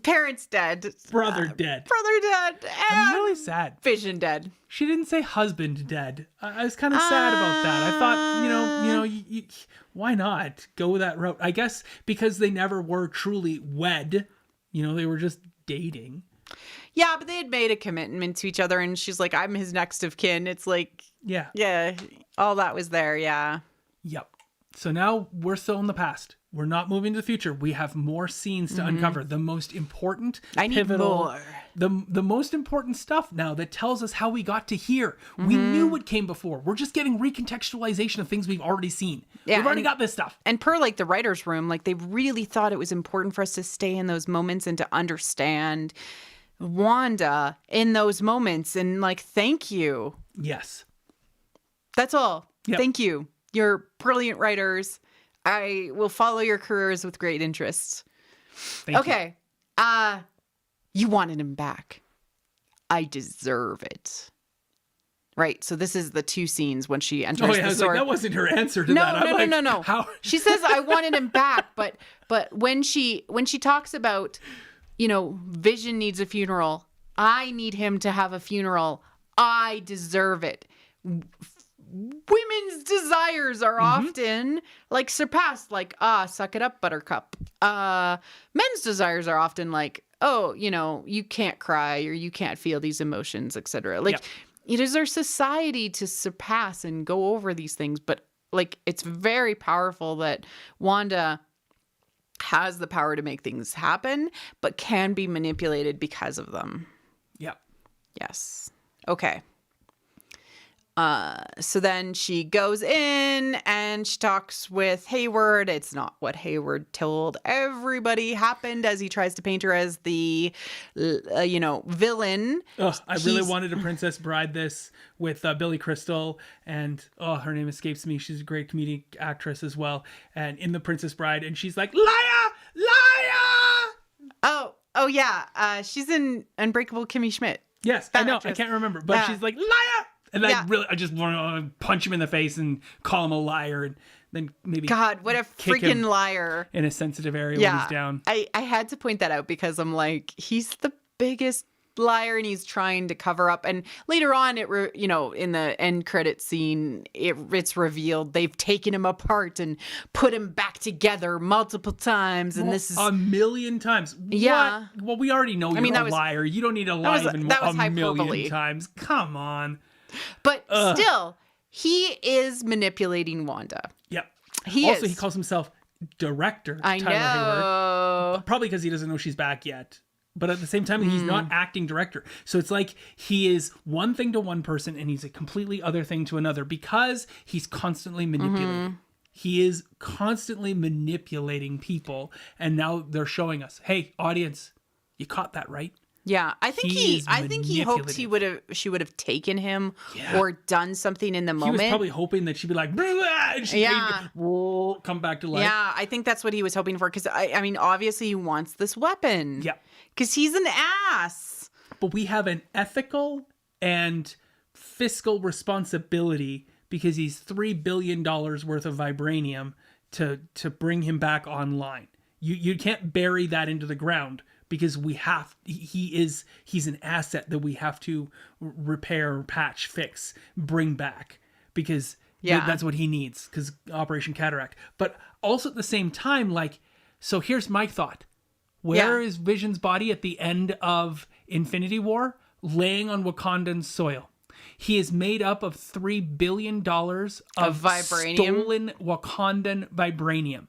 Parents dead. Brother dead. Brother dead. I'm really sad. Vision dead. She didn't say husband dead. I was kind of sad about that. I thought, why not go that route? I guess because they never were truly wed. They were just dating. Yeah, but they had made a commitment to each other and she's like, I'm his next of kin. It's like, yeah, all that was there. Yeah. Yep. So now we're still in the past. We're not moving to the future. We have more scenes to uncover. The most important, pivotal, the most important stuff now that tells us how we got to here. We knew what came before. We're just getting recontextualization of things we've already seen. Yeah, we've already got this stuff. And per like the writer's room, like they really thought it was important for us to stay in those moments and to understand Wanda in those moments. And like, thank you. Yes. That's all. Yep. Thank you. You're brilliant writers. I will follow your careers with great interest. Thank you. You wanted him back. I deserve it. Right. So this is the two scenes when she enters the sword. That wasn't her answer to that. No. How? She says, I wanted him back. But when she talks about, Vision needs a funeral. I need him to have a funeral. I deserve it. Women's desires are often like surpassed, like, suck it up, buttercup. Men's desires are often like, oh, you can't cry or you can't feel these emotions, etc. Like, it is our society to surpass and go over these things. But like, it's very powerful that Wanda has the power to make things happen, but can be manipulated because of them. Yeah. Yes. Okay. So then she goes in and she talks with Hayward. It's not what Hayward told everybody happened as he tries to paint her as the, villain. I really wanted to Princess Bride this with Billy Crystal and, her name escapes me. She's a great comedic actress as well. And in The Princess Bride, and she's like, liar, liar! Oh yeah. She's in Unbreakable Kimmy Schmidt. Yes, I know. Actress. I can't remember. But she's like, liar! And I just want to punch him in the face and call him a liar and then maybe God, what a freaking liar. In a sensitive area when he's down. I had to point that out because I'm like, he's the biggest liar and he's trying to cover up. And later on, in the end credit scene, it's revealed they've taken him apart and put him back together multiple times. And this is a million times. Yeah. What? Well, we already know you're a liar. You don't need to lie even a million times. Come on. But still, he is manipulating Wanda. Yep. He calls himself director. I Tyler know. Hayward. Probably because he doesn't know she's back yet. But at the same time, he's not acting director. So it's like he is one thing to one person and he's a completely other thing to another because he's constantly manipulating. He is constantly manipulating people. And now they're showing us, hey, audience, you caught that, right? Yeah, I think he hoped she would have taken him or done something in the moment. He was probably hoping that she'd be like, and she'd come back to life. Yeah, I think that's what he was hoping for, because I mean, obviously he wants this weapon. Yeah, because he's an ass. But we have an ethical and fiscal responsibility, because he's $3 billion worth of vibranium to bring him back online. You can't bury that into the ground, because he's an asset that we have to repair, patch, fix, bring back, because that's what he needs, because Operation Cataract. But also at the same time, like, so here's my thought. Where is Vision's body at the end of Infinity War? Laying on Wakandan soil. He is made up of $3 billion of vibranium, stolen Wakandan vibranium.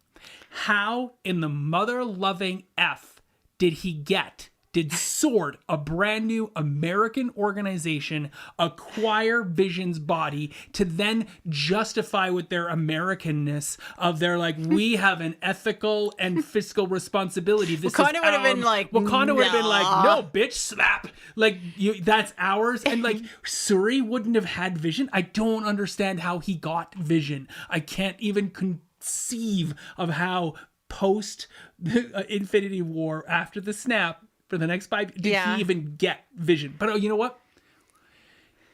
How in the mother-loving F did SWORD, a brand new American organization, acquire Vision's body to then justify with their Americanness of their, like, we have an ethical and fiscal responsibility. Wakanda would have been like, no, bitch, slap. Like, that's ours. And like, Suri wouldn't have had Vision. I don't understand how he got Vision. I can't even conceive of how post Infinity War, after the snap, for the next 5 did he even get Vision? But you know what?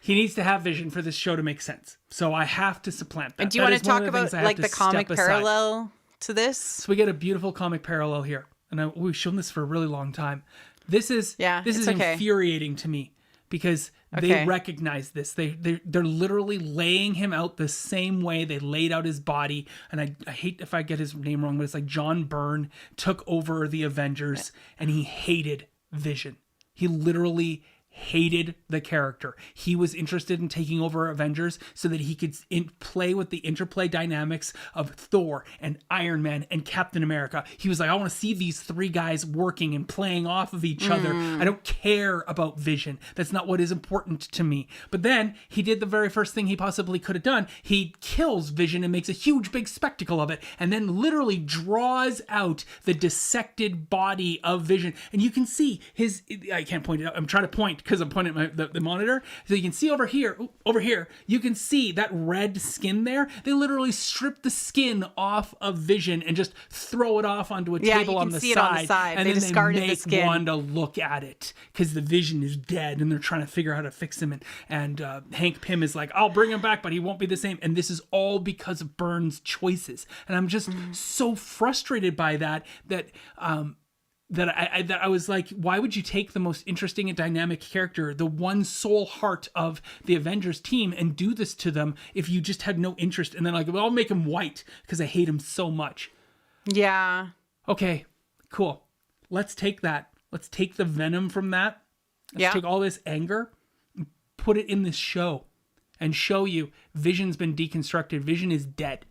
He needs to have Vision for this show to make sense. So I have to supplant that. And do you want to talk about like the comic parallel to this? So we get a beautiful comic parallel here, and we've shown this for a really long time. This is infuriating to me, because they recognize this. They're literally laying him out the same way they laid out his body. And I hate if I get his name wrong, but it's like John Byrne took over the Avengers and he hated Vision. He literally hated the character. He was interested in taking over Avengers so that he could play with the interplay dynamics of Thor and Iron Man and Captain America. He was like, I want to see these three guys working and playing off of each other. I don't care about Vision. That's not what is important to me. But then he did the very first thing he possibly could have done. He kills Vision and makes a huge big spectacle of it, and then literally draws out the dissected body of Vision. And you can see I can't point it out. I'm trying to point because I'm pointing at the monitor. So you can see over here, you can see that red skin there. They literally strip the skin off of Vision and just throw it off onto a table on the side. And then they make Wanda look at it because the Vision is dead and they're trying to figure out how to fix him. And Hank Pym is like, I'll bring him back, but he won't be the same. And this is all because of Byrne's choices. And I'm just so frustrated by that I was like, why would you take the most interesting and dynamic character, the one soul heart of the Avengers team, and do this to them if you just had no interest? And then like, well, I'll make him white because I hate him so much. Yeah. Okay, cool. Let's take that. Let's take the venom from that. Let's take all this anger and put it in this show and show you Vision's been deconstructed. Vision is dead.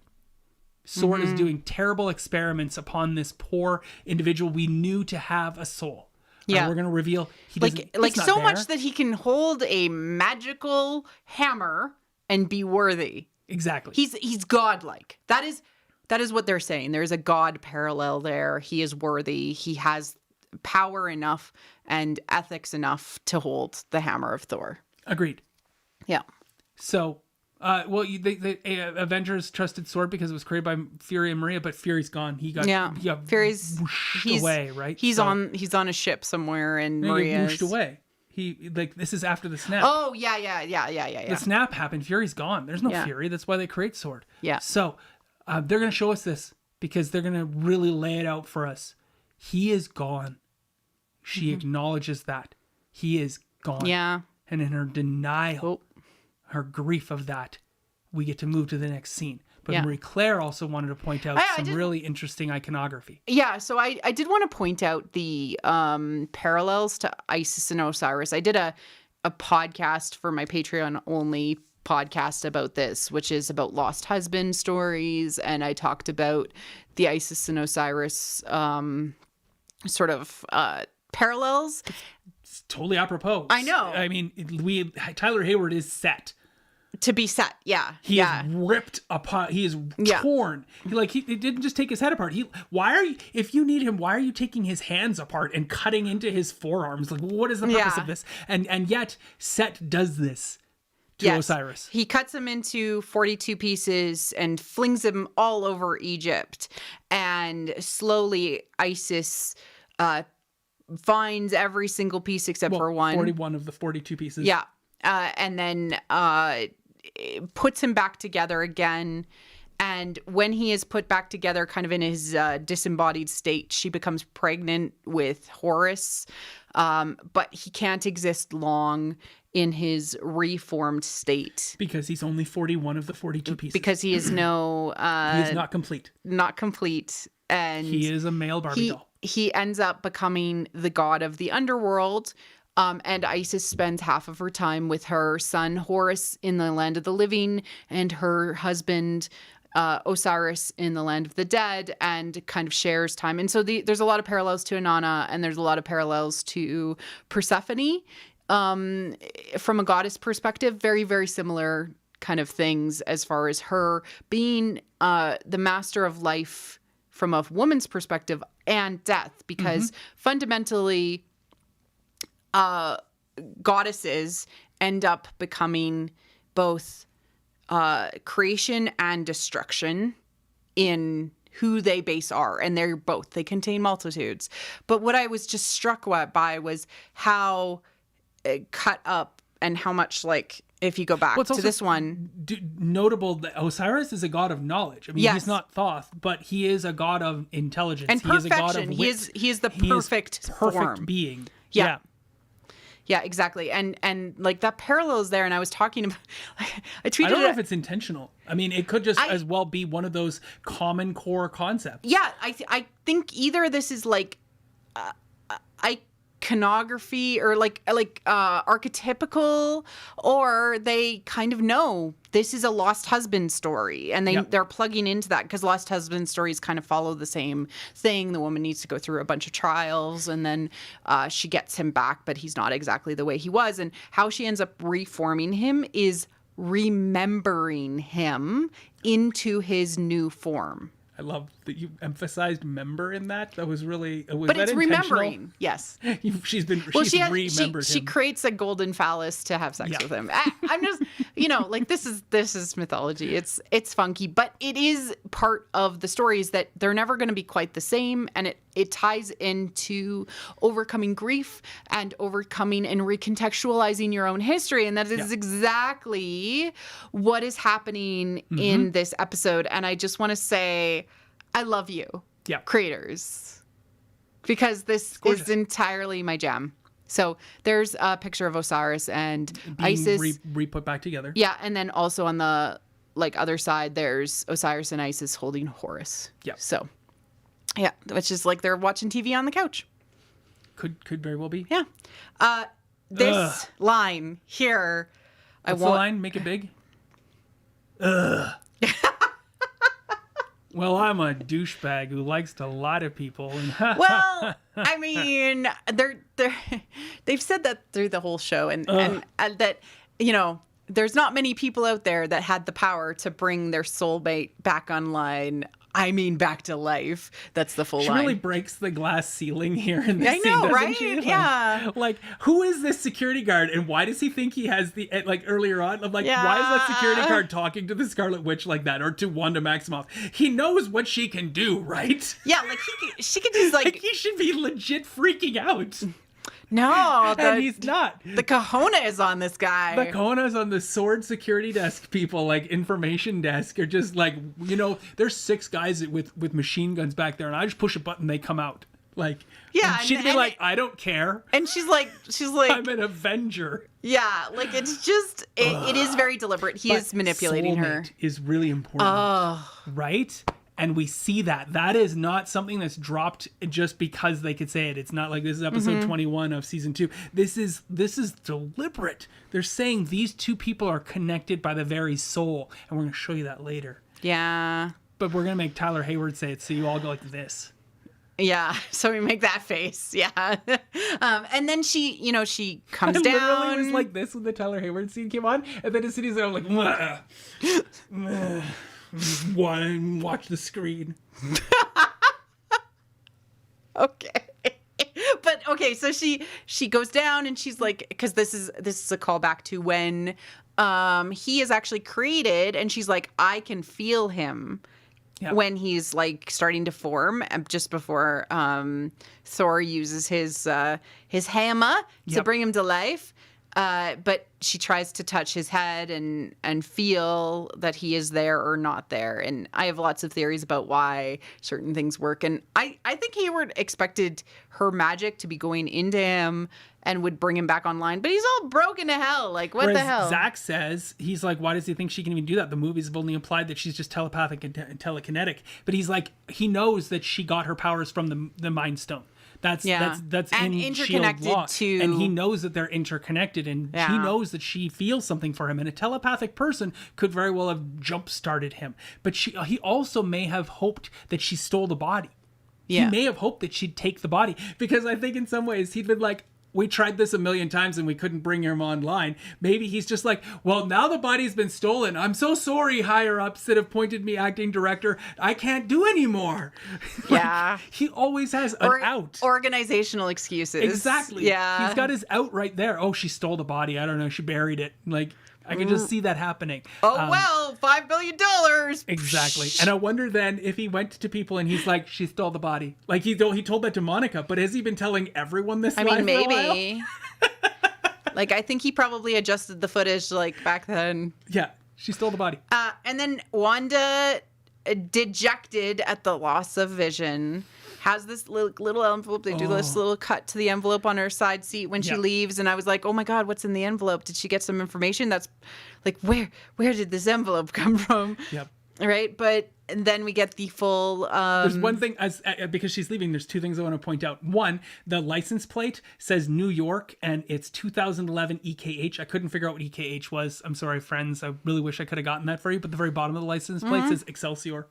SWORD is doing terrible experiments upon this poor individual we knew to have a soul. Yeah. We're going to reveal he's so much that he can hold a magical hammer and be worthy. Exactly. He's godlike. That is what they're saying. There's a god parallel there. He is worthy. He has power enough and ethics enough to hold the hammer of Thor. Agreed. Yeah. So the Avengers trusted SWORD because it was created by Fury and Maria, but Fury's gone. He got Fury's away, right? He's on a ship somewhere, and Maria's whooshed away. This is after the snap. Oh yeah. The snap happened. Fury's gone. There's no Fury. That's why they create SWORD. Yeah. So they're gonna show us this because they're gonna really lay it out for us. He is gone. She acknowledges that he is gone. Yeah. And in her denial. Her grief of that, we get to move to the next scene. But Marie Claire also wanted to point out some really interesting iconography. Yeah, so I did want to point out the parallels to Isis and Osiris. I did a podcast for my Patreon only podcast about this, which is about lost husband stories, and I talked about the Isis and Osiris sort of parallels. It's totally apropos. I know. I mean, Tyler Hayward is set. To be set, yeah. He is ripped apart. He is torn. He didn't just take his head apart. If you need him, why are you taking his hands apart and cutting into his forearms? Like, what is the purpose of this? And yet, Set does this to Osiris. He cuts him into 42 pieces and flings them all over Egypt. And slowly, Isis finds every single piece except for one. 41 of the 42 pieces. Yeah. And then puts him back together again. And when he is put back together kind of in his disembodied state, she becomes pregnant with Horus. But he can't exist long in his reformed state. Because he's only 41 of the 42 pieces. Because he is he is not complete. Not complete. And he is a male Barbie doll. He ends up becoming the god of the underworld. And Isis spends half of her time with her son Horus in the land of the living and her husband Osiris in the land of the dead, and kind of shares time. And so there's a lot of parallels to Inanna, and there's a lot of parallels to Persephone from a goddess perspective. Very, very similar kind of things as far as her being the master of life from a woman's perspective and death, because fundamentally goddesses end up becoming both creation and destruction in who they base are. And they're both. They contain multitudes. But what I was just struck by was how cut up and how much, like, if you go back to this one. Notable that Osiris is a god of knowledge. I mean, he's not Thoth, but he is a god of intelligence. And perfection. He is a god of wit. He is the perfect form. Being. Yeah. Yeah, exactly. And like that parallel is there. And I was talking about, I tweeted. I don't know if it's intentional. I mean, it could just as well be one of those common core concepts. Yeah, I think either this is like iconography or like archetypical, or they kind of know this is a lost husband story, and they're plugging into that because lost husband stories kind of follow the same thing. The woman needs to go through a bunch of trials, and then she gets him back, but he's not exactly the way he was. And how she ends up reforming him is remembering him into his new form. I love that you emphasized member in that. That was really, but it's remembering. Yes. She's remembered him. She creates a golden phallus to have sex with him. I'm just, like this is mythology. It's funky, but it is part of the stories that they're never going to be quite the same. And it ties into overcoming grief and overcoming and recontextualizing your own history. And that is exactly what is happening in this episode. And I just want to say, I love you, creators, because this is entirely my jam. So there's a picture of Osiris and Isis re-put back together. Yeah, and then also on the other side, there's Osiris and Isis holding Horus. Yeah. So, yeah, which is like they're watching TV on the couch. Could very well be. Yeah. This line here, What's the line? Make it big. Ugh. Well, I'm a douchebag who likes to lie to people. Well, I mean, they've said that through the whole show, and that there's not many people out there that had the power to bring their soulmate back online. I mean, back to life. That's the full line. She really breaks the glass ceiling here in this scene, doesn't right? she? Yeah. Like, who is this security guard, and why does he think he has the, earlier on, I'm like, why is that security guard talking to the Scarlet Witch like that, or to Wanda Maximoff? He knows what she can do, right? Yeah, like, she could just, like... he should be legit freaking out. No, and he's not. The kahuna is on this guy. The kahuna is on the sword security desk people, like information desk, are just like, there's 6 guys with machine guns back there, and I just push a button, they come out. Like, yeah, she'd be like, I don't care. And she's like, I'm an Avenger. Yeah, like it's just, it is very deliberate. He is manipulating her. Is really important, right? And we see that. That is not something that's dropped just because they could say it. It's not like this is episode 21 of season 2. This is deliberate. They're saying these two people are connected by the very soul. And we're going to show you that later. Yeah. But we're going to make Tyler Hayward say it so you all go like this. Yeah, so we make that face. Yeah. And then she comes I down. literally was like this when the Tyler Hayward scene came on, and then as soon as I'm like, watch the screen. Okay. But okay, so she goes down and she's like, because this is a callback to when he is actually created, and she's like, I can feel him. Yep. When he's like starting to form, just before Thor uses his hammer to bring him to life. But she tries to touch his head and feel that he is there or not there. And I have lots of theories about why certain things work. And I think Hayward expected her magic to be going into him and would bring him back online. But he's all broken to hell. Like, what the hell? Zach says, he's like, why does he think she can even do that? The movies have only implied that she's just telepathic and telekinetic. But he's like, he knows that she got her powers from the Mind Stone. That's and in interconnected Shield law. To... And he knows that they're interconnected, and he knows that she feels something for him. And a telepathic person could very well have jump-started him. But he also may have hoped that she stole the body. Yeah. He may have hoped that she'd take the body, because I think in some ways he'd been like, we tried this a million times and we couldn't bring him online. Maybe he's just like, well, now the body's been stolen. I'm so sorry, higher ups that have appointed me acting director. I can't do anymore. Yeah. He always has an out. Organizational excuses. Exactly. Yeah. He's got his out right there. Oh, she stole the body. I don't know. She buried it. Like, I can just see that happening. Oh, well, $5 billion. Exactly. And I wonder then if he went to people and he's like, she stole the body. Like, he told that to Monica, but has he been telling everyone this? I mean, maybe. Like, I think he probably adjusted the footage, like, back then. Yeah, she stole the body. And then Wanda, dejected at the loss of vision, has this little envelope. They do this little cut to the envelope on her side seat when she leaves. And I was like, oh my God, what's in the envelope? Did she get some information? That's like, where did this envelope come from? Yep. Right. But then we get the full... There's one thing, because she's leaving, there's two things I want to point out. One, the license plate says New York, and it's 2011 EKH. I couldn't figure out what EKH was. I'm sorry, friends. I really wish I could have gotten that for you. But the very bottom of the license plate says Excelsior.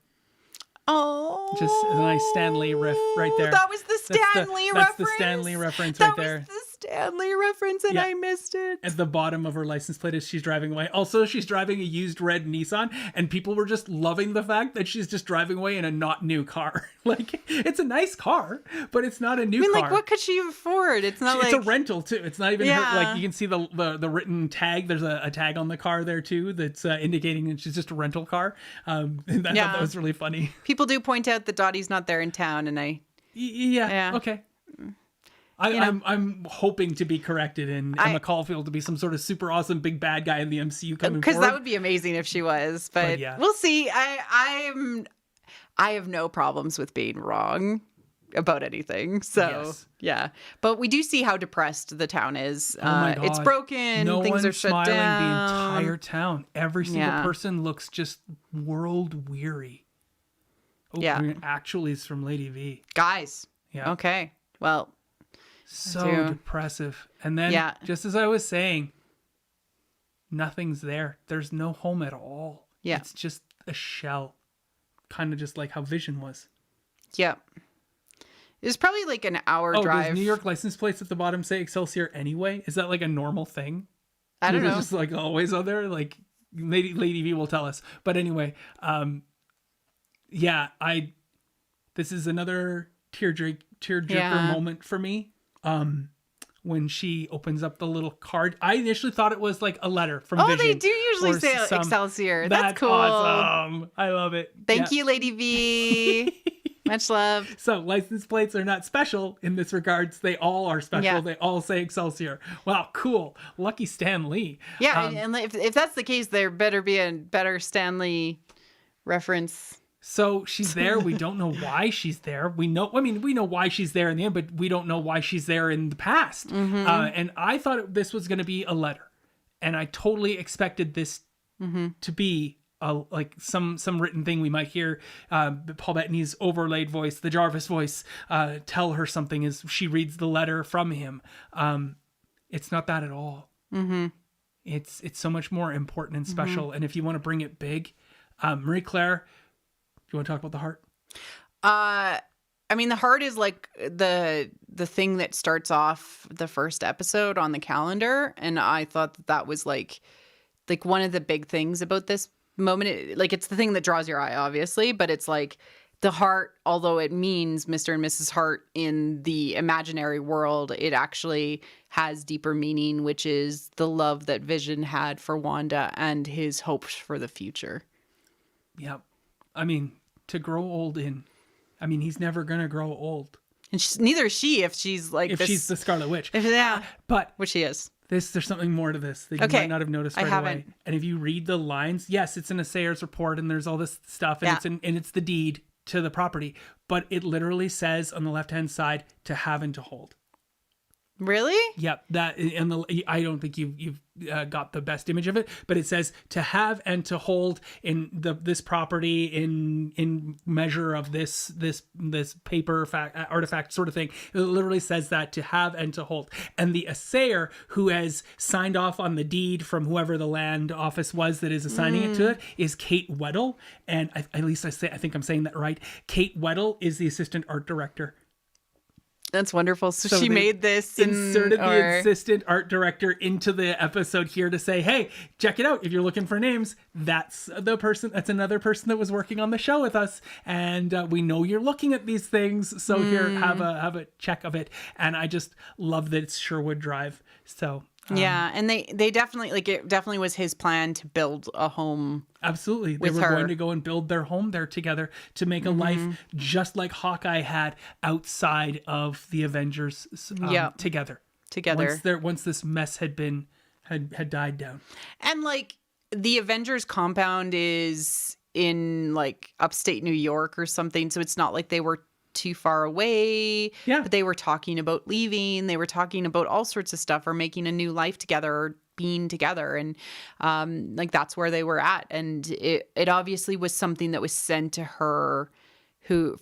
Oh, just a nice Stan Lee riff right there. That was the Stan Lee reference. That's the Stan Lee reference right there. That was the Stan Lee reference, and I missed it. At the bottom of her license plate is she's driving away. Also, she's driving a used red Nissan, and people were just loving the fact that she's just driving away in a not new car. Like, it's a nice car, but it's not a new car. Like, what could she afford? It's not it's a rental too. It's not even her, like, you can see the written tag. There's a tag on the car there too that's indicating that she's just a rental car. And I thought that was really funny. People do point out that Dottie's not there in town, and okay. I'm hoping to be corrected and Emma Caulfield to be some sort of super awesome big bad guy in the MCU coming forward. Because that would be amazing if she was, but we'll see. I have no problems with being wrong about anything. So but we do see how depressed the town is. Oh my God. It's broken. No things one's are shut smiling. down. The entire town. Every single person looks just world weary. Oh, actually, it's from Lady V. Guys. Yeah. Okay. Well. So depressive. And then, just as I was saying, nothing's there. There's no home at all. Yeah. It's just a shell. Kind of just like how Vision was. Yeah. It was probably like an hour drive. Does New York license plates at the bottom say Excelsior anyway? Is that like a normal thing? I don't know. It's just like always on there? Like, Lady V will tell us. But anyway, this is another tearjerker moment for me. When she opens up the little card, I initially thought it was like a letter from Vision. They do usually say Excelsior. That's cool. Awesome. I love it. Thank you, Lady V. Much love. So license plates are not special in this regards. They all are special. Yeah. They all say Excelsior. Wow, cool. Lucky Stan Lee. Yeah, and if that's the case, there better be a better Stan Lee reference. So she's there. We don't know why she's there. We know why she's there in the end, but we don't know why she's there in the past. Mm-hmm. And I thought this was going to be a letter, and I totally expected this to be like some written thing we might hear Paul Bettany's overlaid voice, the Jarvis voice, tell her something as she reads the letter from him. It's not that at all. Mm-hmm. It's so much more important and special. And if you want to bring it big, Marie Claire. Do you want to talk about the heart? I mean, the heart is like the thing that starts off the first episode on the calendar. And I thought that was like one of the big things about this moment. Like, it's the thing that draws your eye, obviously, but it's like the heart, although it means Mr. and Mrs. Hart in the imaginary world, it actually has deeper meaning, which is the love that Vision had for Wanda and his hopes for the future. Yep. I mean, to grow old he's never going to grow old. And neither is she if she's like she's the Scarlet Witch. Yeah. But which she is. There's something more to this that you might not have noticed right away. And if you read the lines, yes, it's an assayer's report and there's all this stuff and it's the deed to the property, but it literally says on the left-hand side to have and to hold. Really? Yep. That, and I don't think you've got the best image of it, but it says to have and to hold in this property in measure of this paper artifact sort of thing. It literally says that to have and to hold. And the assayer who has signed off on the deed from whoever the land office was that is assigning it to it is Kate Weddle. And I think I'm saying that right. Kate Weddle is the assistant art director. That's wonderful. So she made this inserted the assistant art director into the episode here to say, hey, check it out. If you're looking for names, that's another person that was working on the show with us. And we know you're looking at these things. So here, have a check of it. And I just love that it's Sherwood Drive. So yeah, and they definitely, like, it definitely was his plan to build a home. Absolutely. They were going to go and build their home there together to make a life just like Hawkeye had outside of the Avengers together. Once this mess had died down. And like the Avengers compound is in like upstate New York or something, so it's not like they were too far away. Yeah. But they were talking about leaving. They were talking about all sorts of stuff or making a new life together or being together. And like that's where they were at. And it obviously was something that was sent to her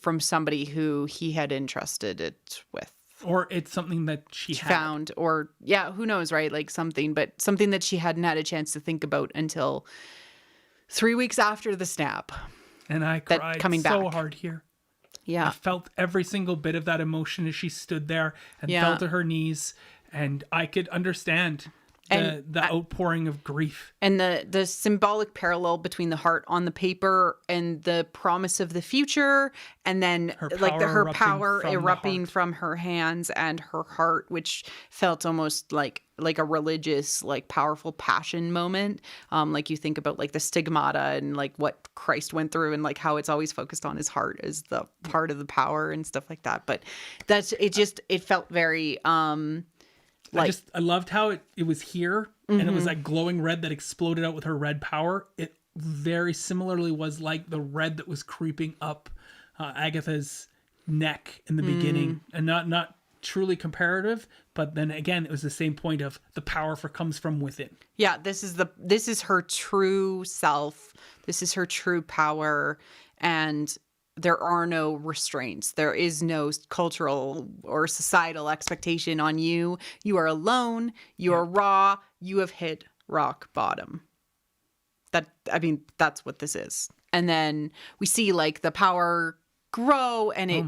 from somebody who he had entrusted it with. Or it's something that she had found, or who knows, right? Like something that she hadn't had a chance to think about until 3 weeks after the snap. And I cried so hard here. Yeah. I felt every single bit of that emotion as she stood there and fell to her knees. And I could understand the outpouring of grief. And the symbolic parallel between the heart on the paper and the promise of the future. And then her power erupting from her hands and her heart, which felt almost like a religious, like powerful passion moment. Like you think about like the stigmata and like what Christ went through and like how it's always focused on his heart as the part of the power and stuff like that. But it felt very, I loved how it was here and it was like glowing red that exploded out with her red power. It very similarly was like the red that was creeping up Agatha's neck in the beginning, and not truly comparative, but then again it was the same point of the power comes from within. Yeah, this is her true self. This is her true power, and there are no restraints. There is no cultural or societal expectation on you. You are alone. You are raw. You have hit rock bottom. That's what this is. And then we see like the power grow and it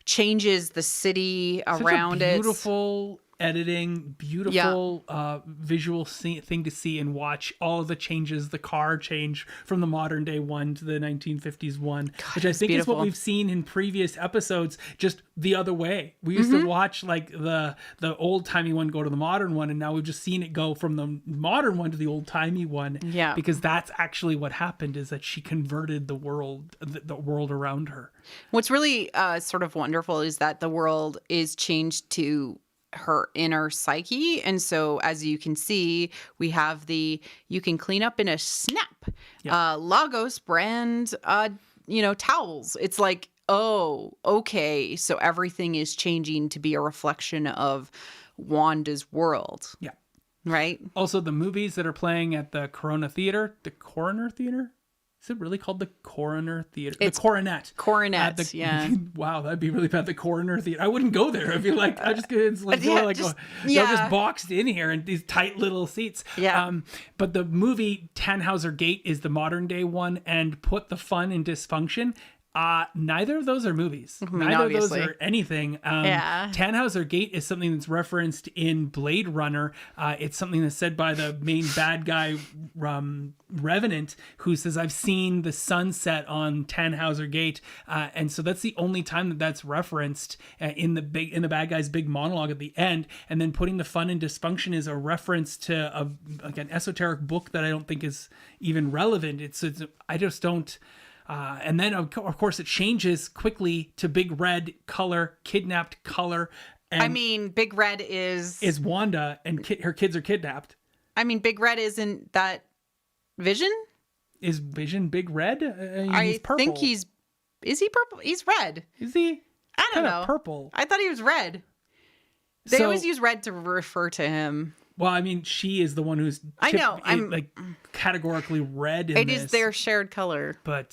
changes the city around it. Beautiful editing, beautiful visual thing to see and watch. All of the changes, the car change from the modern day one to the 1950s one, which I think is what we've seen in previous episodes, just the other way. We used to watch like the old timey one go to the modern one, and now we've just seen it go from the modern one to the old timey one. Yeah, because that's actually what happened, is that she converted the world around her. What's really sort of wonderful is that the world is changed to her inner psyche. And so as you can see, we have you can clean up in a snap, Lagos brand, towels. It's like, oh, okay. So everything is changing to be a reflection of Wanda's world. Yeah. Right. Also the movies that are playing at the Coroner Theater. Is it really called the Coroner Theater? It's the Coronet. Coronet, yeah. Wow, that'd be really bad. The Coroner Theater. I wouldn't go there. I'd be like, they're just boxed in here in these tight little seats. Yeah. But the movie Tannhauser Gate is the modern day one, and put the fun in dysfunction. Neither of those are movies. I mean, Neither obviously. of those are anything. Tannhauser Gate is something that's referenced in Blade Runner. It's something that's said by the main bad guy, Revenant, who says, "I've seen the sunset on Tannhauser Gate," and so that's the only time that that's referenced in the bad guy's big monologue at the end. And then putting the fun and dysfunction is a reference to an esoteric book that I don't think is even relevant. It's I just don't. And then, of course, it changes quickly to Big Red color, kidnapped color. And I mean, Big Red is Wanda, and her kids are kidnapped. I mean, Big Red isn't that Vision? Is Vision Big Red? I he's purple. think is he purple? He's red. Is he? I don't know. Purple. I thought he was red. They always use red to refer to him. Well, I mean, she is the one who's I'm categorically red in this. It is their shared color. But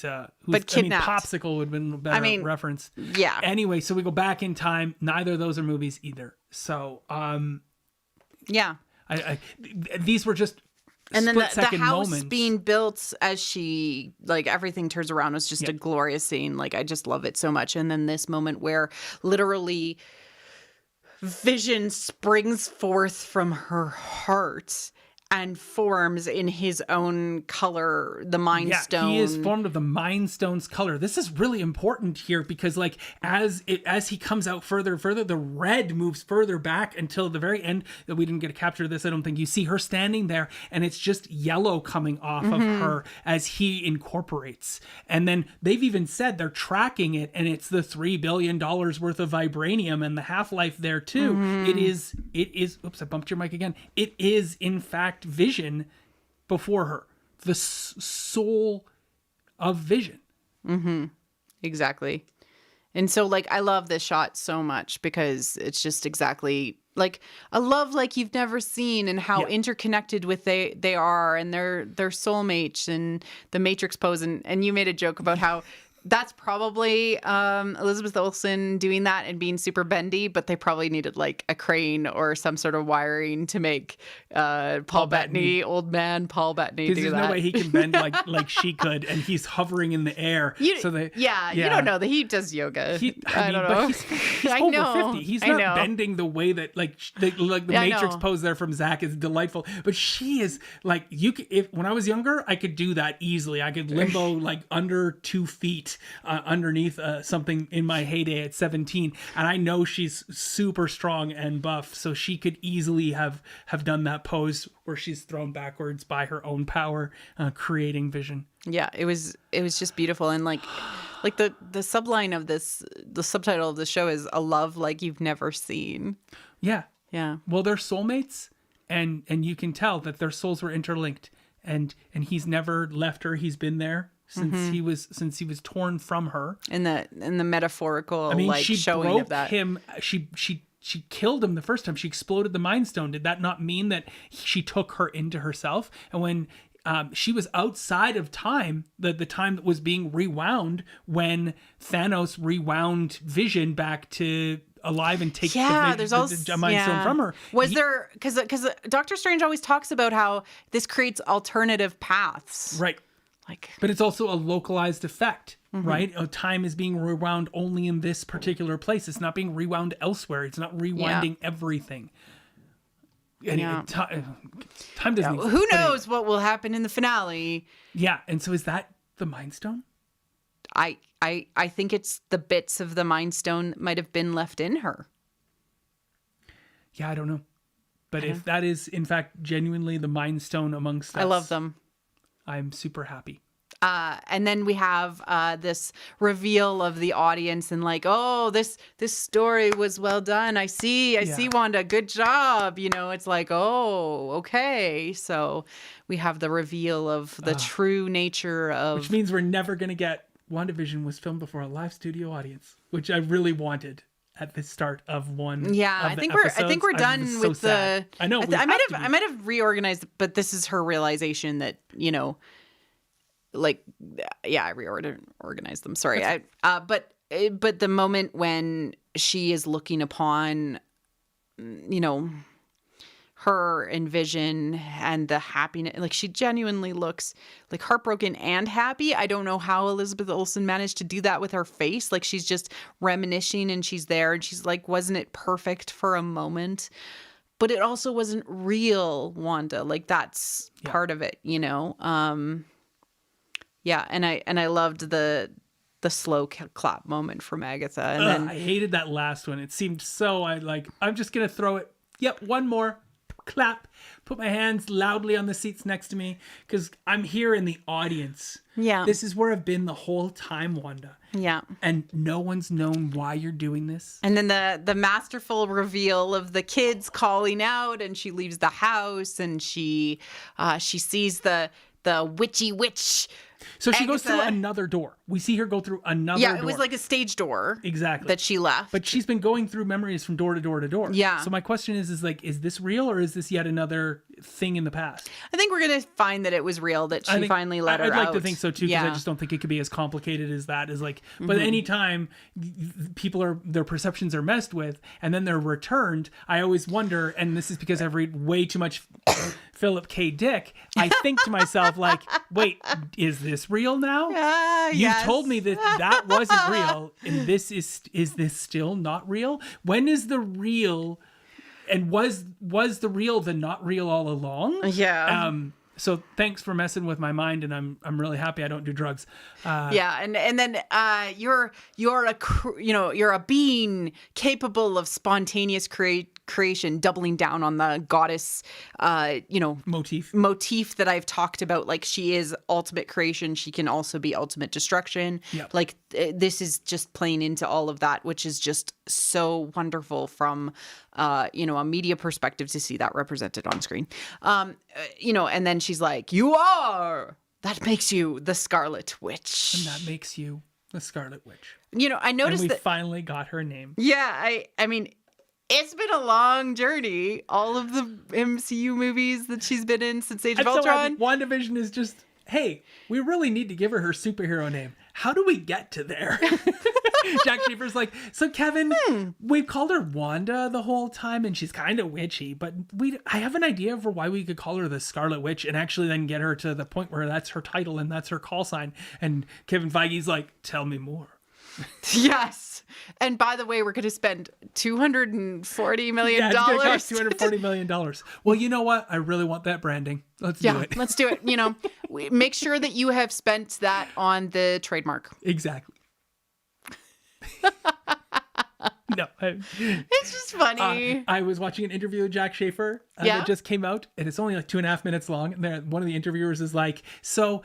kidnapped. Popsicle would have been a better reference. Yeah. Anyway, so we go back in time. Neither of those are movies either. So, yeah. These were just and then the house moments. Being built as she, like, everything turns around was just a glorious scene. Like, I just love it so much. And then this moment where literally Vision springs forth from her heart and forms in his own color, the Mind Stone. He is formed of the Mind Stone's color. This is really important here because, like, as he comes out further and further, the red moves further back until the very end. That we didn't get a capture of this, I don't think. You see her standing there, and it's just yellow coming off of her as he incorporates. And then they've even said they're tracking it, and it's the $3 billion worth of vibranium and the half-life there too. It is. Oops, I bumped your mic again. It is, in fact, Vision before her, the soul of Vision. Exactly. And so, like, I love this shot so much because it's just exactly like a love like you've never seen, and how interconnected with they are, and their soulmates, and the Matrix pose. And you made a joke about how that's probably Elizabeth Olsen doing that and being super bendy, but they probably needed like a crane or some sort of wiring to make Paul Bettany, old man Paul Bettany, do that. Because there's no way he can bend like she could, and he's hovering in the air. You don't know that he does yoga. I don't know. But he's over 50. He's not bending the way that the Matrix pose there from Zach is delightful. But she is like, when I was younger, I could do that easily. I could limbo like under 2 feet. Underneath something in my heyday at 17, and I know she's super strong and buff, so she could easily have done that pose where she's thrown backwards by her own power, creating Vision. Yeah, it was just beautiful. And like the subline of this, the subtitle of the show is "A Love Like You've Never Seen." Yeah. Well, they're soulmates, and you can tell that their souls were interlinked, and he's never left her. He's been there since he was torn from her. In the metaphorical, she showing broke of that. Him. She killed him the first time. She exploded the Mind Stone. Did that not mean that she took her into herself? And when she was outside of time, the time that was being rewound when Thanos rewound Vision back to alive and take the Mind Stone from her. There because Doctor Strange always talks about how this creates alternative paths, right? But it's also a localized effect, right? Time is being rewound only in this particular place. It's not being rewound elsewhere. It's not rewinding everything. And time doesn't. Who knows what will happen in the finale? Yeah, and so is that the Mind Stone? I think it's the bits of the Mind Stone that might have been left in her. Yeah, I don't know. But if that is, in fact, genuinely the Mind Stone amongst us. I love them. I'm super happy. And then we have this reveal of the audience and like, oh, this story was well done. I see, Wanda. Good job. It's like, oh, okay. So we have the reveal of the true nature of... Which means we're never going to get... WandaVision was filmed before a live studio audience, which I really wanted at the start of one. Yeah, I think we're done with the... I know. I might have reorganized, but this is her realization that, I reorganized them. Sorry. But the moment when she is looking upon, her and Vision and the happiness. Like, she genuinely looks like heartbroken and happy. I don't know how Elizabeth Olsen managed to do that with her face. Like, she's just reminiscing and she's there and she's like, wasn't it perfect for a moment? But it also wasn't real, Wanda. Like, that's part of it, you know? Yeah. And I loved the slow clap moment from Agatha. And then I hated that last one. It seemed so, I'm just going to throw it. Yep. One more. Clap, put my hands loudly on the seats next to me because I'm here in the audience. Yeah. This is where I've been the whole time, Wanda. Yeah. And no one's known why you're doing this. And then the masterful reveal of the kids calling out, and she leaves the house and she sees the witchy witch. So she Agatha goes through another door. We see her go through another door. Yeah, it was like a stage door. Exactly. That she left. But she's been going through memories from door to door to door. Yeah. So my question is like, is this real or is this yet another thing in the past? I think we're going to find that it was real, that she finally let her out. I'd like to think so too, because I just don't think it could be as complicated as that. Is like, but anytime their perceptions are messed with and then they're returned, I always wonder, and this is because I've read way too much Philip K. Dick, I think to myself like, wait, is this real now? You told me that wasn't real, and this is this still not real? When is the real, and was the real the not real all along? Yeah. So thanks for messing with my mind, and I'm really happy I don't do drugs. And then you're a being capable of spontaneous creation, doubling down on the goddess motif that I've talked about. Like, she is ultimate creation, she can also be ultimate destruction. Yep. Like, this is just playing into all of that, which is just so wonderful from a media perspective to see that represented on screen. And then she's like, that makes you the Scarlet Witch. And that makes you the Scarlet Witch. I noticed and we that finally got her name. Yeah, I mean, it's been a long journey. All of the MCU movies that she's been in since Age of Ultron. WandaVision is just, hey, we really need to give her superhero name. How do we get to there? Jack Schaefer's like, so Kevin, we've called her Wanda the whole time and she's kind of witchy, but I have an idea for why we could call her the Scarlet Witch and actually then get her to the point where that's her title and that's her call sign. And Kevin Feige's like, tell me more. Yes. And by the way, we're going to spend $240 million. Yeah, it's going to cost $240 million. Well, you know what? I really want that branding. Let's do it. Let's do it. Make sure that you have spent that on the trademark. Exactly. No. It's just funny. I was watching an interview with Jack Schaefer that just came out, and it's only like 2.5 minutes long. And one of the interviewers is like, so,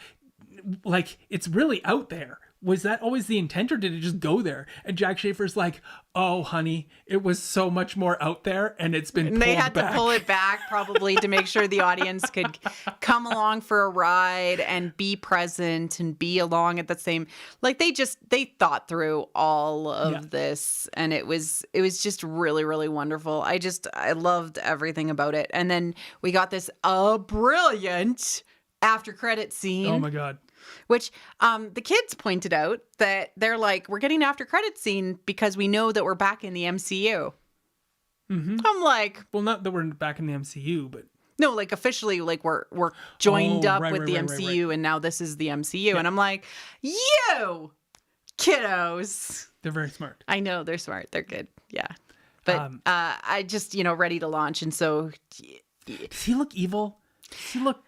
like, it's really out there. Was that always the intent, or did it just go there? And Jack Schaefer's like, oh, honey, it was so much more out there, and it's been pulled back. They had to pull it back probably to make sure the audience could come along for a ride and be present and be along at the same. Like, they thought through all of this, and it was just really, really wonderful. I loved everything about it. And then we got this brilliant after credit scene. Oh my God. Which the kids pointed out that they're like, we're getting after credit scene because we know that we're back in the MCU. Mm-hmm. I'm like, well, not that we're back in the MCU, but no, like officially, like we're joined up with the MCU, and now this is the MCU, yeah. And I'm like, you kiddos, they're very smart. I know they're smart, they're good, yeah. But I just ready to launch, and so does he look evil? Does he look?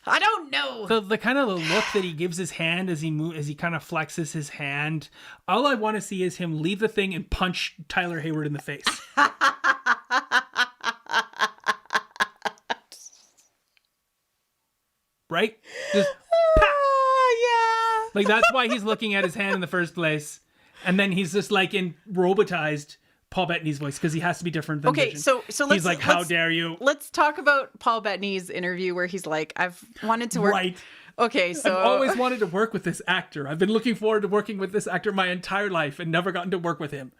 I don't know. The kind of the look that he gives his hand as he kind of flexes his hand. All I want to see is him leave the thing and punch Tyler Hayward in the face. Right? Just yeah. Like, that's why he's looking at his hand in the first place. And then he's just like in robotized Paul Bettany's voice, because he has to be different than Vision. So he's like, how dare you? Let's talk about Paul Bettany's interview where he's like, I've wanted to work. Right. Okay, so I've always wanted to work with this actor. I've been looking forward to working with this actor my entire life and never gotten to work with him.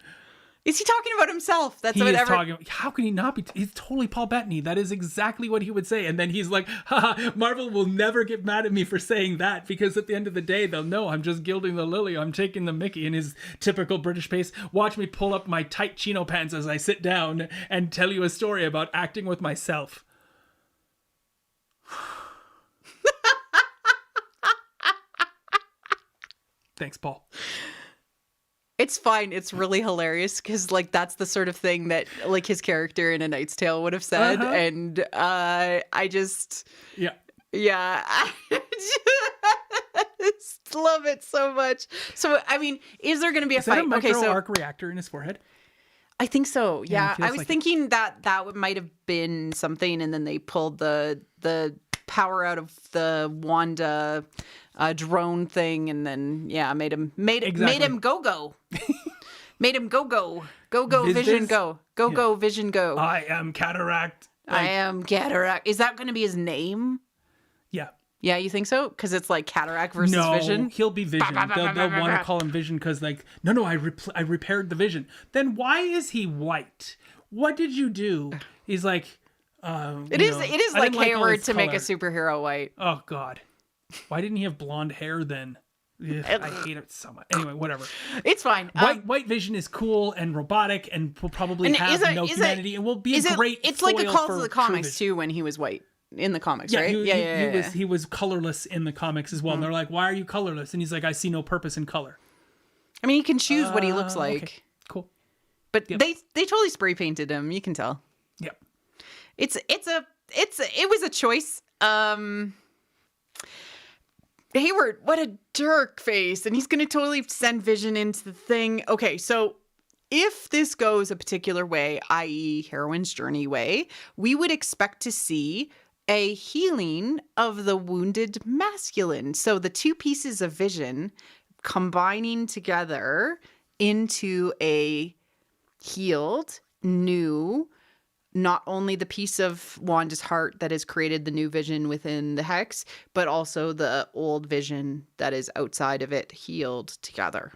Is he talking about himself? That's he what is talking. How can he not be? He's totally Paul Bettany. That is exactly what he would say. And then he's like, haha, Marvel will never get mad at me for saying that, because at the end of the day, they'll know I'm just gilding the lily. I'm taking the Mickey in his typical British pace. Watch me pull up my tight chino pants as I sit down and tell you a story about acting with myself. Thanks, Paul. It's fine. It's really hilarious because, like, that's the sort of thing that, like, his character in A Knight's Tale would have said. And I just... Yeah. Yeah. I just love it so much. So, I mean, is there going to be a fight? Is that a micro arc reactor in his forehead? I think so. Yeah. I was like thinking that might have been something, and then they pulled the power out of the Wanda drone thing, and then made him go. Made him go Vision go Vision go. I am Cataract. I am Cataract. Is that going to be his name? Yeah. Yeah, you think so? Because it's like Cataract versus Vision? No, he'll be Vision. They'll want to call him Vision because, like, no, I repaired the Vision. Then why is he white? What did you do? He's like, it is like Hayward to make a superhero white. Oh, God. Why didn't he have blonde hair then? Ugh, I hate it so much. Anyway, whatever. It's fine. White Vision is cool and robotic and will probably have no humanity and will be a great It's like a call to the comics, Vision. too, when he was white. In the comics, right? He was colorless in the comics as well. And they're like, why are you colorless? And he's like, I see no purpose in color. I mean, he can choose what he looks like. Okay. Cool. But they totally spray painted him. You can tell. Yep. It was a choice. Hayward, what a jerk face. And he's going to totally send Vision into the thing. Okay, so if this goes a particular way, i.e. heroine's journey way, we would expect to see a healing of the wounded masculine. So the two pieces of Vision combining together into a healed, new, not only the piece of Wanda's heart that has created the new Vision within the Hex, but also the old Vision that is outside of it healed together.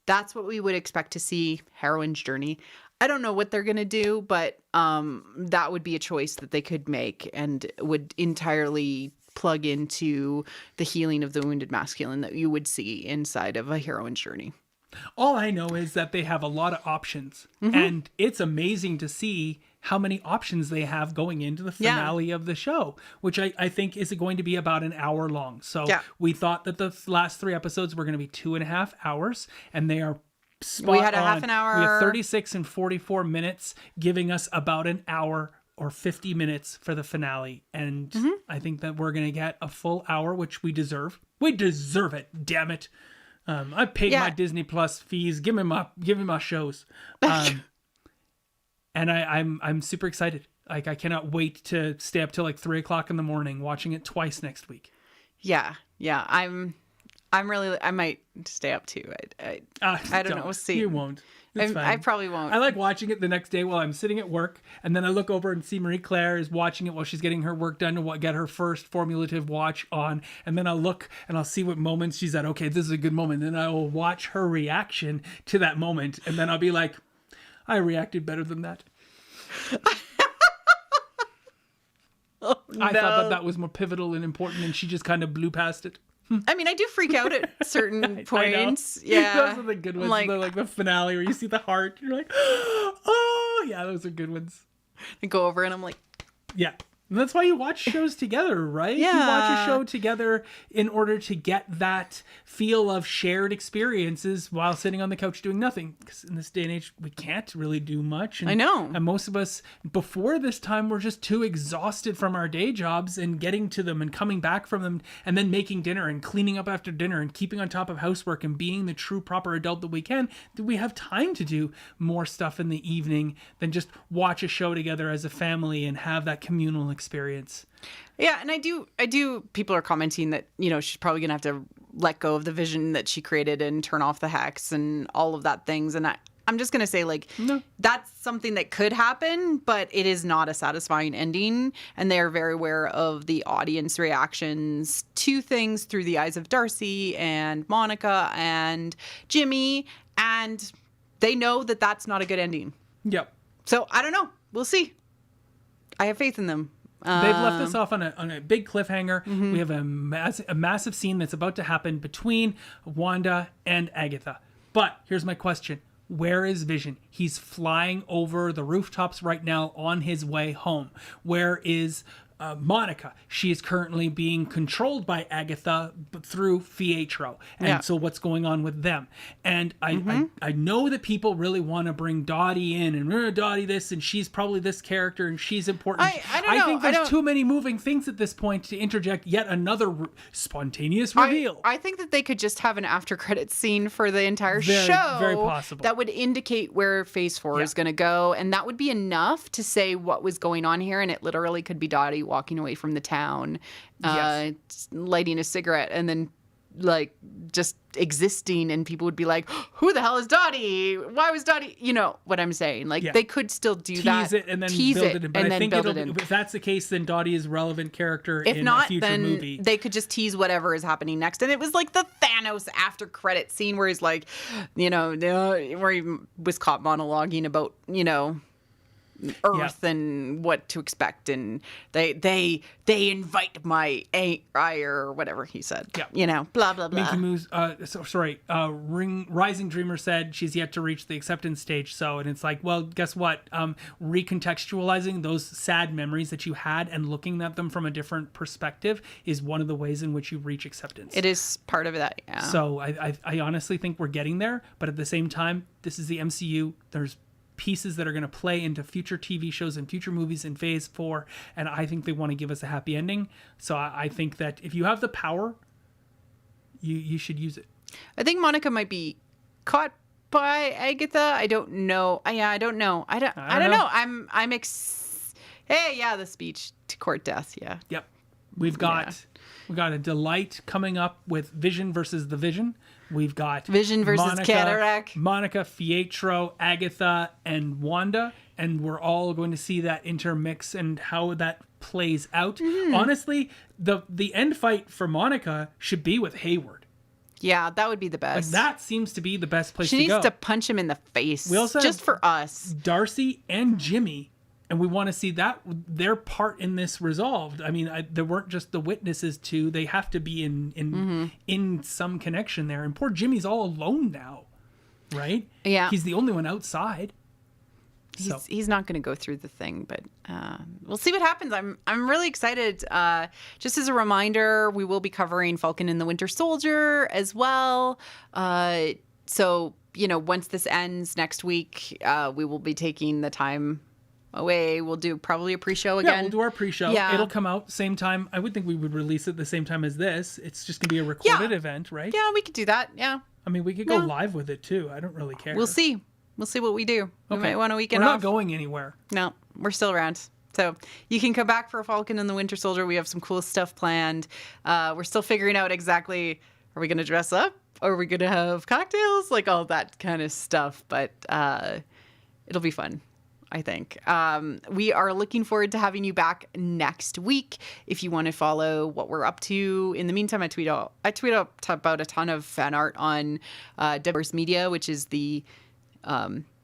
That's what we would expect to see heroine's journey. I don't know what they're going to do, but that would be a choice that they could make and would entirely plug into the healing of the wounded masculine that you would see inside of a heroine's journey. All I know is that they have a lot of options, and it's amazing to see how many options they have going into the finale of the show, which I think is going to be about an hour long. So we thought that the last 3 episodes were going to be 2.5 hours, and they are spot We had a on. half an hour. We have 36 and 44 minutes, giving us about an hour or 50 minutes for the finale. And I think that we're going to get a full hour, which we deserve. We deserve it, damn it. I paid my Disney Plus fees. Give me my shows. And I'm super excited. Like, I cannot wait to stay up till like 3 o'clock in the morning watching it twice next week. Yeah. I might stay up too. I don't know. We'll see. You won't. It's fine. I probably won't. I like watching it the next day while I'm sitting at work, and then I look over and see Marie Claire is watching it while she's getting her work done to get her first formulative watch on, and then I'll look and I'll see what moments she's at. Okay, this is a good moment. And I will watch her reaction to that moment, and then I'll be like, I reacted better than that. I thought that was more pivotal and important, and she just kind of blew past it. I mean, I do freak out at certain points. Yeah. Those are the good ones. Like the finale where you see the heart. You're like, oh, yeah, those are good ones. I go over and I'm like... Yeah. And that's why you watch shows together, right? Yeah. You watch a show together in order to get that feel of shared experiences while sitting on the couch doing nothing. Because in this day and age, we can't really do much. And, I know. And most of us, before this time, were just too exhausted from our day jobs and getting to them and coming back from them and then making dinner and cleaning up after dinner and keeping on top of housework and being the true proper adult that we can. That we have time to do more stuff in the evening than just watch a show together as a family and have that communal experience. Yeah, and I do people are commenting that, you know, she's probably gonna have to let go of the Vision that she created and turn off the Hex and all of that things. And I'm just gonna say, like, no, that's something that could happen, but it is not a satisfying ending. And they are very aware of the audience reactions to things through the eyes of Darcy and Monica and Jimmy, and they know that that's not a good ending. Yep. So I don't know. We'll see. I have faith in them. They've left us off on a big cliffhanger. We have a massive scene that's about to happen between Wanda and Agatha. But here's my question. Where is Vision? He's flying over the rooftops right now on his way home. Where is Monica? She is currently being controlled by Agatha through Pietro. And so what's going on with them? And I know that people really want to bring Dottie in and Dottie this, and she's probably this character and she's important. I don't know. think there's too many moving things at this point to interject yet another spontaneous reveal. I think that they could just have an after credits scene for the entire show. Very possible. That would indicate where Phase 4 is going to go. And that would be enough to say what was going on here. And it literally could be Dottie walking away from the town, lighting a cigarette, and then like just existing, and people would be like, who the hell is Dottie? Why was Dottie? You know what I'm saying? Like they could still do that. Tease it and then build it in. But I think if that's the case, then Dottie is a relevant character in a future movie. They could just tease whatever is happening next. And it was like the Thanos after credit scene where he's like, where he was caught monologuing about, Earth and what to expect, and they invite my ire, or whatever he said. Blah blah blah. Mickey Mouse. Rising Dreamer said she's yet to reach the acceptance stage. So, and it's like, well, guess what? Recontextualizing those sad memories that you had and looking at them from a different perspective is one of the ways in which you reach acceptance. It is part of that. Yeah. So I honestly think we're getting there, but at the same time, this is the MCU. There's pieces that are going to play into future TV shows and future movies in Phase 4, and I think they want to give us a happy ending. So I think that if you have the power, you should use it. I think Monica might be caught by Agatha. I don't know. I don't know. I don't know. The speech to court death. Yeah. Yep. We've got a delight coming up with Vision versus the Vision. We've got Vision versus Cataract. Monica, Pietro, Agatha, and Wanda. And we're all going to see that intermix and how that plays out. Honestly, the end fight for Monica should be with Hayward. Yeah, that would be the best. Like, that seems to be the best place to go. She needs to punch him in the face. We also just for us. Darcy and Jimmy. And we want to see that their part in this resolved. I mean, there weren't just the witnesses to; they have to be in some connection there. And poor Jimmy's all alone now, right? Yeah, he's the only one outside. He's not going to go through the thing, but we'll see what happens. I'm really excited. Just as a reminder, we will be covering Falcon and the Winter Soldier as well. So once this ends next week, we will be taking the time away. We'll do probably a pre-show again. Yeah, we'll do our pre-show. Yeah. It'll come out same time. I would think we would release it the same time as this. It's just going to be a recorded event, right? Yeah, we could do that. Yeah. I mean, we could go live with it too. I don't really care. We'll see. We'll see what we do. We might want a weekend off. We're off. not going anywhere. No, we're still around. So you can come back for Falcon and the Winter Soldier. We have some cool stuff planned. We're still figuring out exactly, are we going to dress up? Or are we going to have cocktails? Like all that kind of stuff. But it'll be fun, I think. We are looking forward to having you back next week. If you want to follow what we're up to, in the meantime, I tweet out about a ton of fan art on Diverse Media, which is the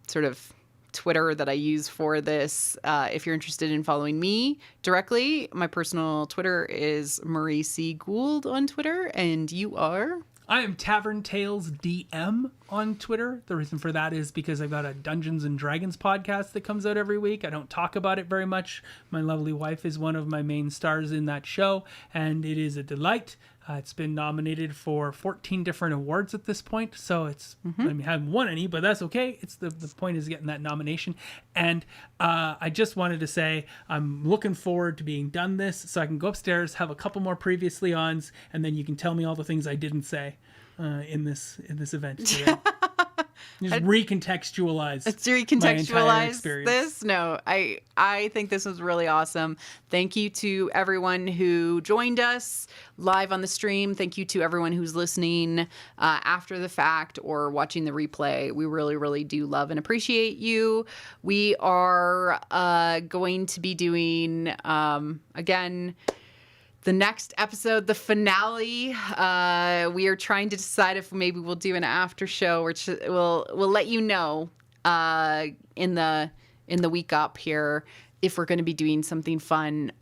sort of Twitter that I use for this. If you're interested in following me directly, my personal Twitter is Marie C. Gould on Twitter, and you are? I am Tavern Tales DM on Twitter. The reason for that is because I've got a Dungeons and Dragons podcast that comes out every week. I don't talk about it very much. My lovely wife is one of my main stars in that show, and it is a delight. It's been nominated for 14 different awards at this point, so it's I haven't won any, but that's okay. It's the point is getting that nomination. And I just wanted to say I'm looking forward to being done this, so I can go upstairs, have a couple more previously ons, and then you can tell me all the things I didn't say in this event today. Just recontextualize. Let's recontextualize this. No, I think this was really awesome. Thank you to everyone who joined us live on the stream. Thank you to everyone who's listening after the fact or watching the replay. We really, really do love and appreciate you. We are going to be doing, again, the next episode, the finale, we are trying to decide if maybe we'll do an after show, which we'll let you know in the week up here if we're going to be doing something fun.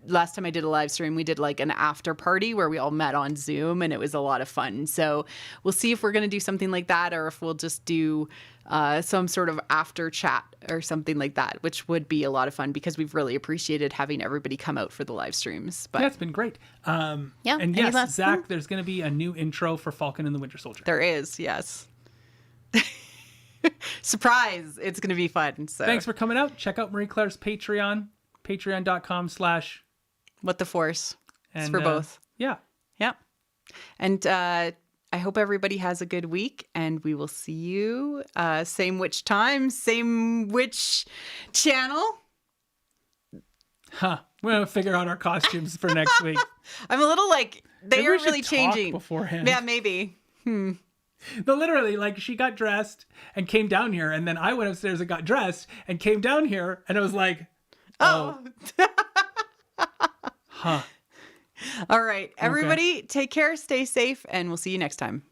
Last time I did a live stream, we did like an after party where we all met on Zoom, and it was a lot of fun. So we'll see if we're going to do something like that, or if we'll just do some sort of after chat or something like that, which would be a lot of fun because we've really appreciated having everybody come out for the live streams. But yeah, it's been great. And yes, Zach, there's going to be a new intro for Falcon and the Winter Soldier. There is, yes. Surprise! It's going to be fun. So thanks for coming out. Check out Marie Claire's Patreon, patreon.com/WhatTheForce. It's for both. Yeah. Yeah. And I hope everybody has a good week, and we will see you same witch time, same witch channel. Huh. We're going to figure out our costumes for next week. I'm a little like, they maybe are really changing. Beforehand. Yeah, maybe. No, literally, like, she got dressed and came down here, and then I went upstairs and got dressed and came down here, and I was like, oh. Huh. All right. Everybody, take care, stay safe, and we'll see you next time.